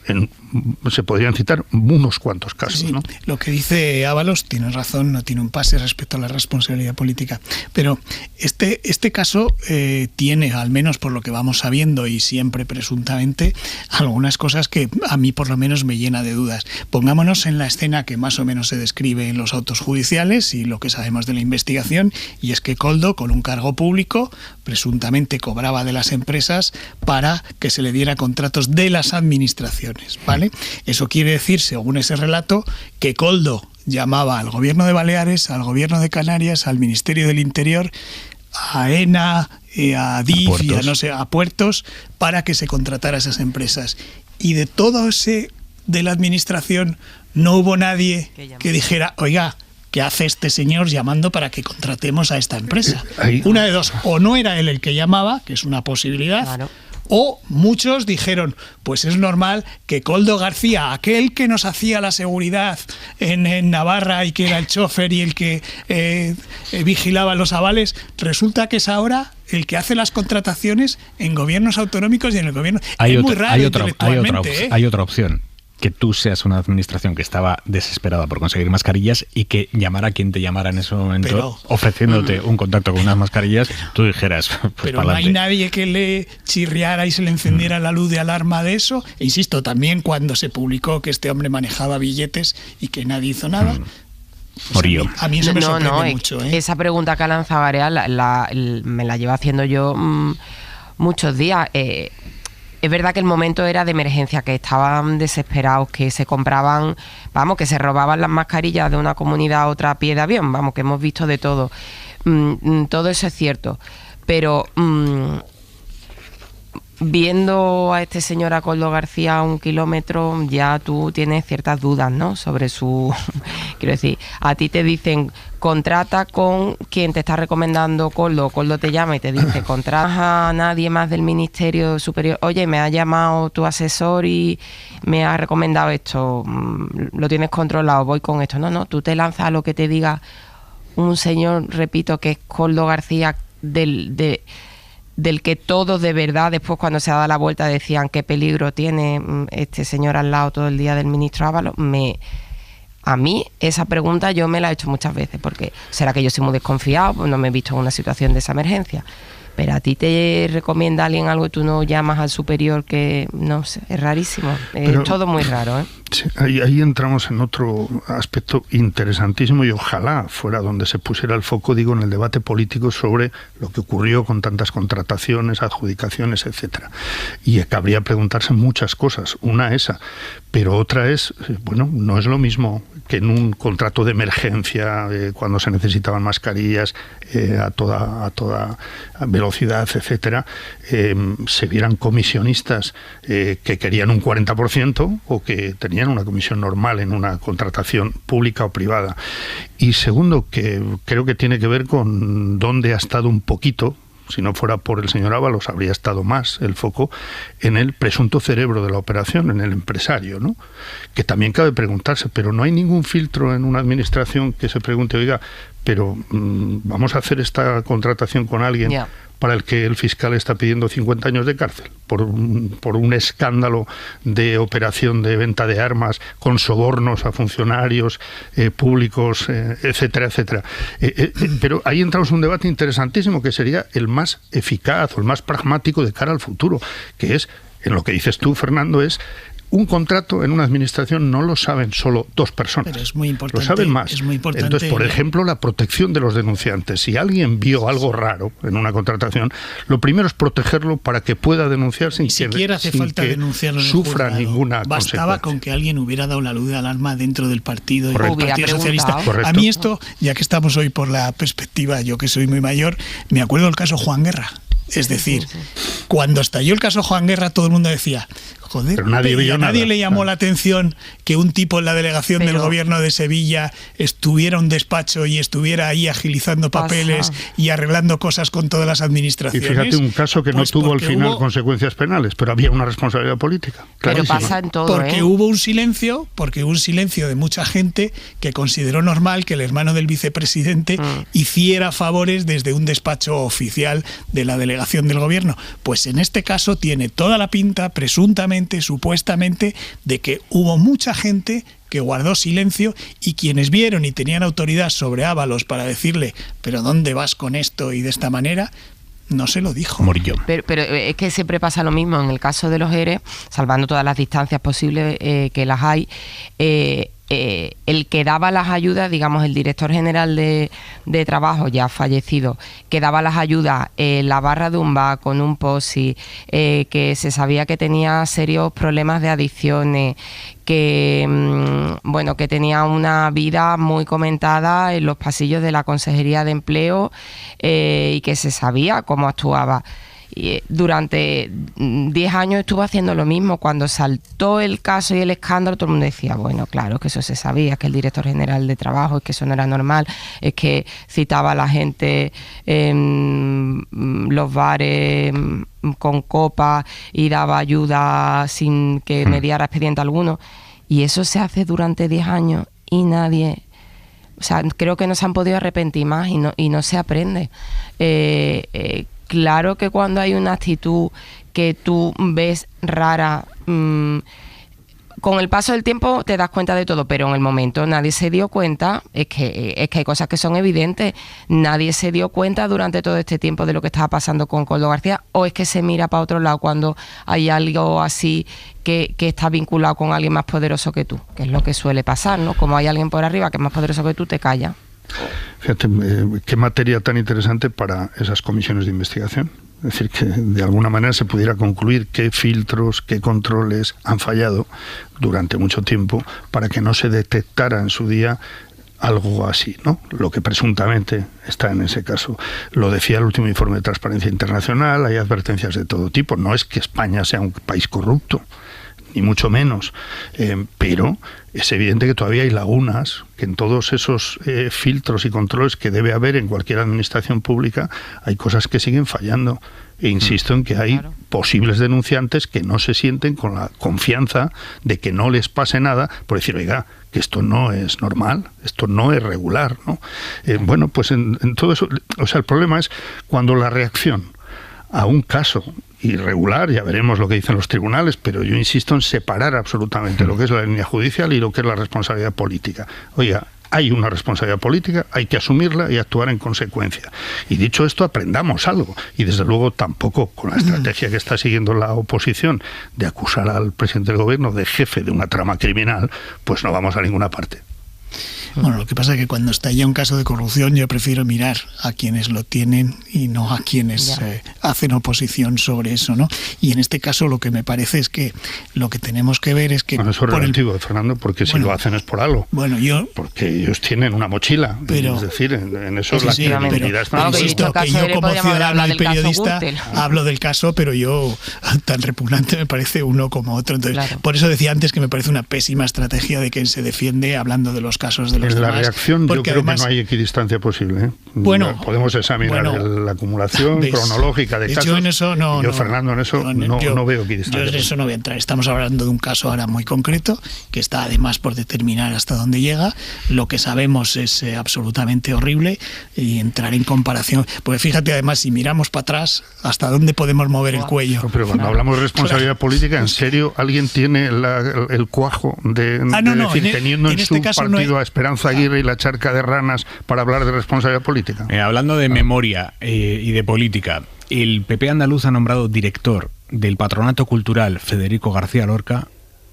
Se podrían citar unos cuantos casos. Sí, ¿no? Lo que dice Ábalos tiene razón, no tiene un pase respecto a la responsabilidad política. Pero este caso tiene, al menos por lo que vamos sabiendo y siempre presuntamente, algunas cosas que a mí por lo menos me llena de dudas. Pongámonos en la escena que más o menos se describe en los autos judiciales y lo que sabemos de la investigación, y es que Koldo, con un cargo público, presuntamente cobraba de las empresas para que se le diera contratos de las administraciones, ¿vale? Eso quiere decir, según ese relato, que Koldo llamaba al gobierno de Baleares, al gobierno de Canarias, al Ministerio del Interior, a ENA, a DIF y a Puertos, para que se contratara a esas empresas. Y de todo ese de la administración no hubo nadie que dijera, oiga, ¿qué hace este señor llamando para que contratemos a esta empresa? Una de dos, o no era él el que llamaba, que es una posibilidad, claro, o muchos dijeron, pues es normal que Koldo García, aquel que nos hacía la seguridad en Navarra y que era el chofer y el que vigilaba los avales, resulta que es ahora el que hace las contrataciones en gobiernos autonómicos y en el gobierno. Es muy raro intelectualmente. Hay otra opción. Que tú seas una administración que estaba desesperada por conseguir mascarillas y que llamara a quien te llamara en ese momento, ofreciéndote un contacto con unas mascarillas, tú dijeras, pues pero no hay nadie que le chirriara y se le encendiera la luz de alarma de eso. E insisto, también cuando se publicó que este hombre manejaba billetes y que nadie hizo nada. Morillo. A mí eso me sorprende mucho. Esa pregunta que ha lanzado Garea me la llevo haciendo yo muchos días. Es verdad que el momento era de emergencia, que estaban desesperados, que se compraban, que se robaban las mascarillas de una comunidad a otra a pie de avión, que hemos visto de todo. Todo eso es cierto. Pero viendo a este señor, a Koldo García, a 1 kilómetro, ya tú tienes ciertas dudas, ¿no? Sobre su... Quiero decir, a ti te dicen, contrata con quien te está recomendando Koldo. Koldo te llama y te dice, contrata a nadie más del Ministerio Superior. Oye, me ha llamado tu asesor y me ha recomendado esto. Lo tienes controlado, voy con esto. No, tú te lanzas a lo que te diga un señor, repito, que es Koldo García, del que todos de verdad, después cuando se da la vuelta, decían qué peligro tiene este señor al lado todo el día del ministro Ábalos. A mí esa pregunta yo me la he hecho muchas veces, porque será que yo soy muy desconfiado, pues no me he visto en una situación de esa emergencia. Pero a ti te recomienda alguien algo y tú no llamas al superior, que no sé, es rarísimo. Es todo muy raro, ¿eh? Sí, ahí entramos en otro aspecto interesantísimo y ojalá fuera donde se pusiera el foco, digo, en el debate político sobre lo que ocurrió con tantas contrataciones, adjudicaciones, etcétera. Y cabría preguntarse muchas cosas. Una esa, pero otra es, bueno, no es lo mismo que en un contrato de emergencia, cuando se necesitaban mascarillas a toda velocidad, etcétera, se vieran comisionistas que querían un 40% o que tenían una comisión normal en una contratación pública o privada. Y segundo, que creo que tiene que ver con dónde ha estado un poquito, si no fuera por el señor Ábalos, habría estado más el foco en el presunto cerebro de la operación, en el empresario, ¿no? Que también cabe preguntarse, pero no hay ningún filtro en una administración que se pregunte, oiga, pero vamos a hacer esta contratación con alguien para el que el fiscal está pidiendo 50 años de cárcel por un escándalo de operación de venta de armas con sobornos a funcionarios públicos, etcétera, etcétera. Pero ahí entramos en un debate interesantísimo que sería el más eficaz o el más pragmático de cara al futuro, que es, en lo que dices tú, Fernando, es un contrato en una administración no lo saben solo dos personas. Pero es muy importante. Lo saben más. Es muy importante. Entonces, por ejemplo, la protección de los denunciantes. Si alguien vio algo raro en una contratación, lo primero es protegerlo para que pueda denunciar sin Ni siquiera hace sin falta que denunciarlo en el sufra juzgado. ninguna Bastaba consecuencia. con que alguien hubiera dado la luz de alarma dentro del partido, Correcto. del Partido Socialista. Correcto. A mí esto, ya que estamos hoy por la perspectiva, yo que soy muy mayor, me acuerdo del caso Juan Guerra. Es decir, cuando estalló el caso Juan Guerra, todo el mundo decía, joder, pero nadie le llamó la atención que un tipo en la delegación del gobierno de Sevilla estuviera un despacho y estuviera ahí agilizando papeles y arreglando cosas con todas las administraciones. Y fíjate, un caso que no tuvo al final consecuencias penales, pero había una responsabilidad política. Pero pasa en todo, porque hubo un silencio, de mucha gente que consideró normal que el hermano del vicepresidente hiciera favores desde un despacho oficial de la delegación del gobierno. Pues en este caso tiene toda la pinta, presuntamente, supuestamente, de que hubo mucha gente que guardó silencio y quienes vieron y tenían autoridad sobre Ábalos para decirle, pero ¿dónde vas con esto y de esta manera?, no se lo dijo. Morillo. Pero es que siempre pasa lo mismo. En el caso de los ERE, salvando todas las distancias posibles que las hay, el que daba las ayudas, digamos, el director general de trabajo, ya fallecido, que daba las ayudas, la barra de un bar con un POSI, que se sabía que tenía serios problemas de adicciones, que bueno, que tenía una vida muy comentada en los pasillos de la Consejería de Empleo, y que se sabía cómo actuaba. Y durante 10 años estuvo haciendo lo mismo. Cuando saltó el caso y el escándalo, todo el mundo decía, bueno, claro, que eso se sabía, que el director general de trabajo, es que eso no era normal, es que citaba a la gente en los bares con copas y daba ayuda sin que mediara expediente alguno. Y eso se hace durante 10 años y nadie... O sea, creo que no se han podido arrepentir más y no se aprende. Claro que cuando hay una actitud que tú ves rara, con el paso del tiempo te das cuenta de todo, pero en el momento nadie se dio cuenta. Es que hay cosas que son evidentes. Nadie se dio cuenta durante todo este tiempo de lo que estaba pasando con Koldo García, o es que se mira para otro lado cuando hay algo así que está vinculado con alguien más poderoso que tú, que es lo que suele pasar, ¿no? Como hay alguien por arriba que es más poderoso que tú, te calla. Fíjate, qué materia tan interesante para esas comisiones de investigación. Es decir, que de alguna manera se pudiera concluir qué filtros, qué controles han fallado durante mucho tiempo para que no se detectara en su día algo así, ¿no? Lo que presuntamente está en ese caso. Lo decía el último informe de Transparencia Internacional, hay advertencias de todo tipo. No es que España sea un país corrupto, ni mucho menos, pero es evidente que todavía hay lagunas, que en todos esos filtros y controles que debe haber en cualquier administración pública hay cosas que siguen fallando. E insisto en que hay posibles denunciantes que no se sienten con la confianza de que no les pase nada, por decir, oiga, que esto no es normal, esto no es regular, ¿no? Bueno, pues en todo eso, o sea, el problema es cuando la reacción a un caso irregular, ya veremos lo que dicen los tribunales, pero yo insisto en separar absolutamente lo que es la línea judicial y lo que es la responsabilidad política. Oiga, hay una responsabilidad política, hay que asumirla y actuar en consecuencia. Y dicho esto, aprendamos algo. Y desde luego tampoco con la estrategia que está siguiendo la oposición de acusar al presidente del gobierno de jefe de una trama criminal, pues no vamos a ninguna parte. Bueno, lo que pasa es que cuando estalla un caso de corrupción yo prefiero mirar a quienes lo tienen y no a quienes hacen oposición sobre eso, ¿no? Y en este caso lo que me parece es que lo que tenemos que ver es que... Bueno, eso es relativo, Fernando, porque si lo hacen es por algo. Bueno, porque ellos tienen una mochila, pero, es decir, en eso la credibilidad está... Insisto, que yo como ciudadano y periodista hablo del caso, pero yo tan repugnante me parece uno como otro. Entonces, por eso decía antes que me parece una pésima estrategia de quien se defiende hablando de los casos de los en demás. La reacción yo creo además, que no hay equidistancia posible. ¿eh? Bueno, podemos examinar la acumulación cronológica de casos. Yo en eso Fernando, en eso no veo equidistancia. Yo en eso no voy a entrar. Estamos hablando de un caso ahora muy concreto, que está además por determinar hasta dónde llega. Lo que sabemos es absolutamente horrible y entrar en comparación. Porque fíjate además, si miramos para atrás, hasta dónde podemos mover el cuello. Pero cuando hablamos de responsabilidad política, ¿en serio alguien tiene el cuajo de decir, teniendo en su partido a Esperanza Aguirre y la charca de ranas para hablar de responsabilidad política? Hablando de memoria y de política, el PP andaluz ha nombrado director del Patronato Cultural Federico García Lorca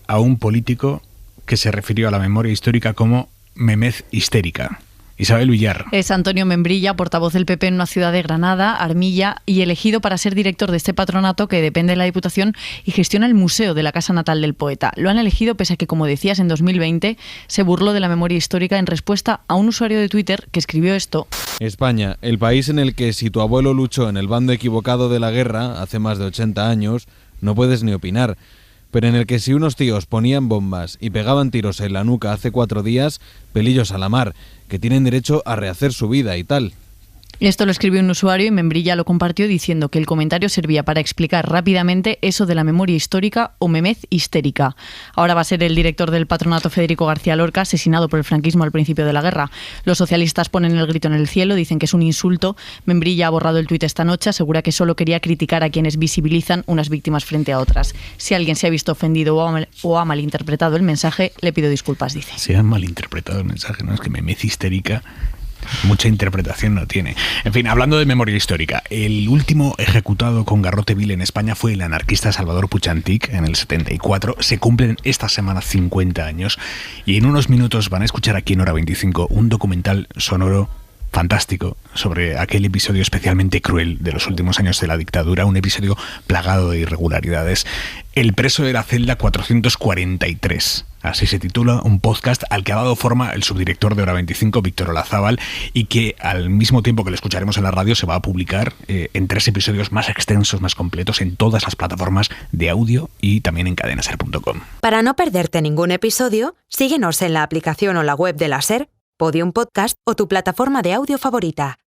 a un político que se refirió a la memoria histórica como memez histérica. Isabel Villar. Es Antonio Membrilla, portavoz del PP en una ciudad de Granada, Armilla, y elegido para ser director de este patronato que depende de la Diputación y gestiona el museo de la casa natal del poeta. Lo han elegido pese a que, como decías, en 2020 se burló de la memoria histórica en respuesta a un usuario de Twitter que escribió esto. España, el país en el que si tu abuelo luchó en el bando equivocado de la guerra hace más de 80 años, no puedes ni opinar. Pero en el que si unos tíos ponían bombas y pegaban tiros en la nuca hace 4 días, pelillos a la mar, que tienen derecho a rehacer su vida y tal. Esto lo escribió un usuario y Membrilla lo compartió diciendo que el comentario servía para explicar rápidamente eso de la memoria histórica o memez histérica. Ahora va a ser el director del patronato Federico García Lorca, asesinado por el franquismo al principio de la guerra. Los socialistas ponen el grito en el cielo, dicen que es un insulto. Membrilla ha borrado el tuit esta noche, asegura que solo quería criticar a quienes visibilizan unas víctimas frente a otras. Si alguien se ha visto ofendido o ha malinterpretado el mensaje, le pido disculpas, dice. Se ha malinterpretado el mensaje, ¿no? Es que memez histérica... mucha interpretación no tiene. En fin, hablando de memoria histórica, el último ejecutado con garrote vil en España fue el anarquista Salvador Puig Antich en el 74. Se cumplen esta semana 50 años y en unos minutos van a escuchar aquí en Hora 25 un documental sonoro fantástico sobre aquel episodio especialmente cruel de los últimos años de la dictadura, un episodio plagado de irregularidades. El preso de la celda 443. Así se titula un podcast al que ha dado forma el subdirector de Hora 25, Víctor Olazábal, y que al mismo tiempo que lo escucharemos en la radio se va a publicar en 3 episodios más extensos, más completos, en todas las plataformas de audio y también en cadenaser.com. Para no perderte ningún episodio, síguenos en la aplicación o la web de la SER, Podium Podcast o tu plataforma de audio favorita.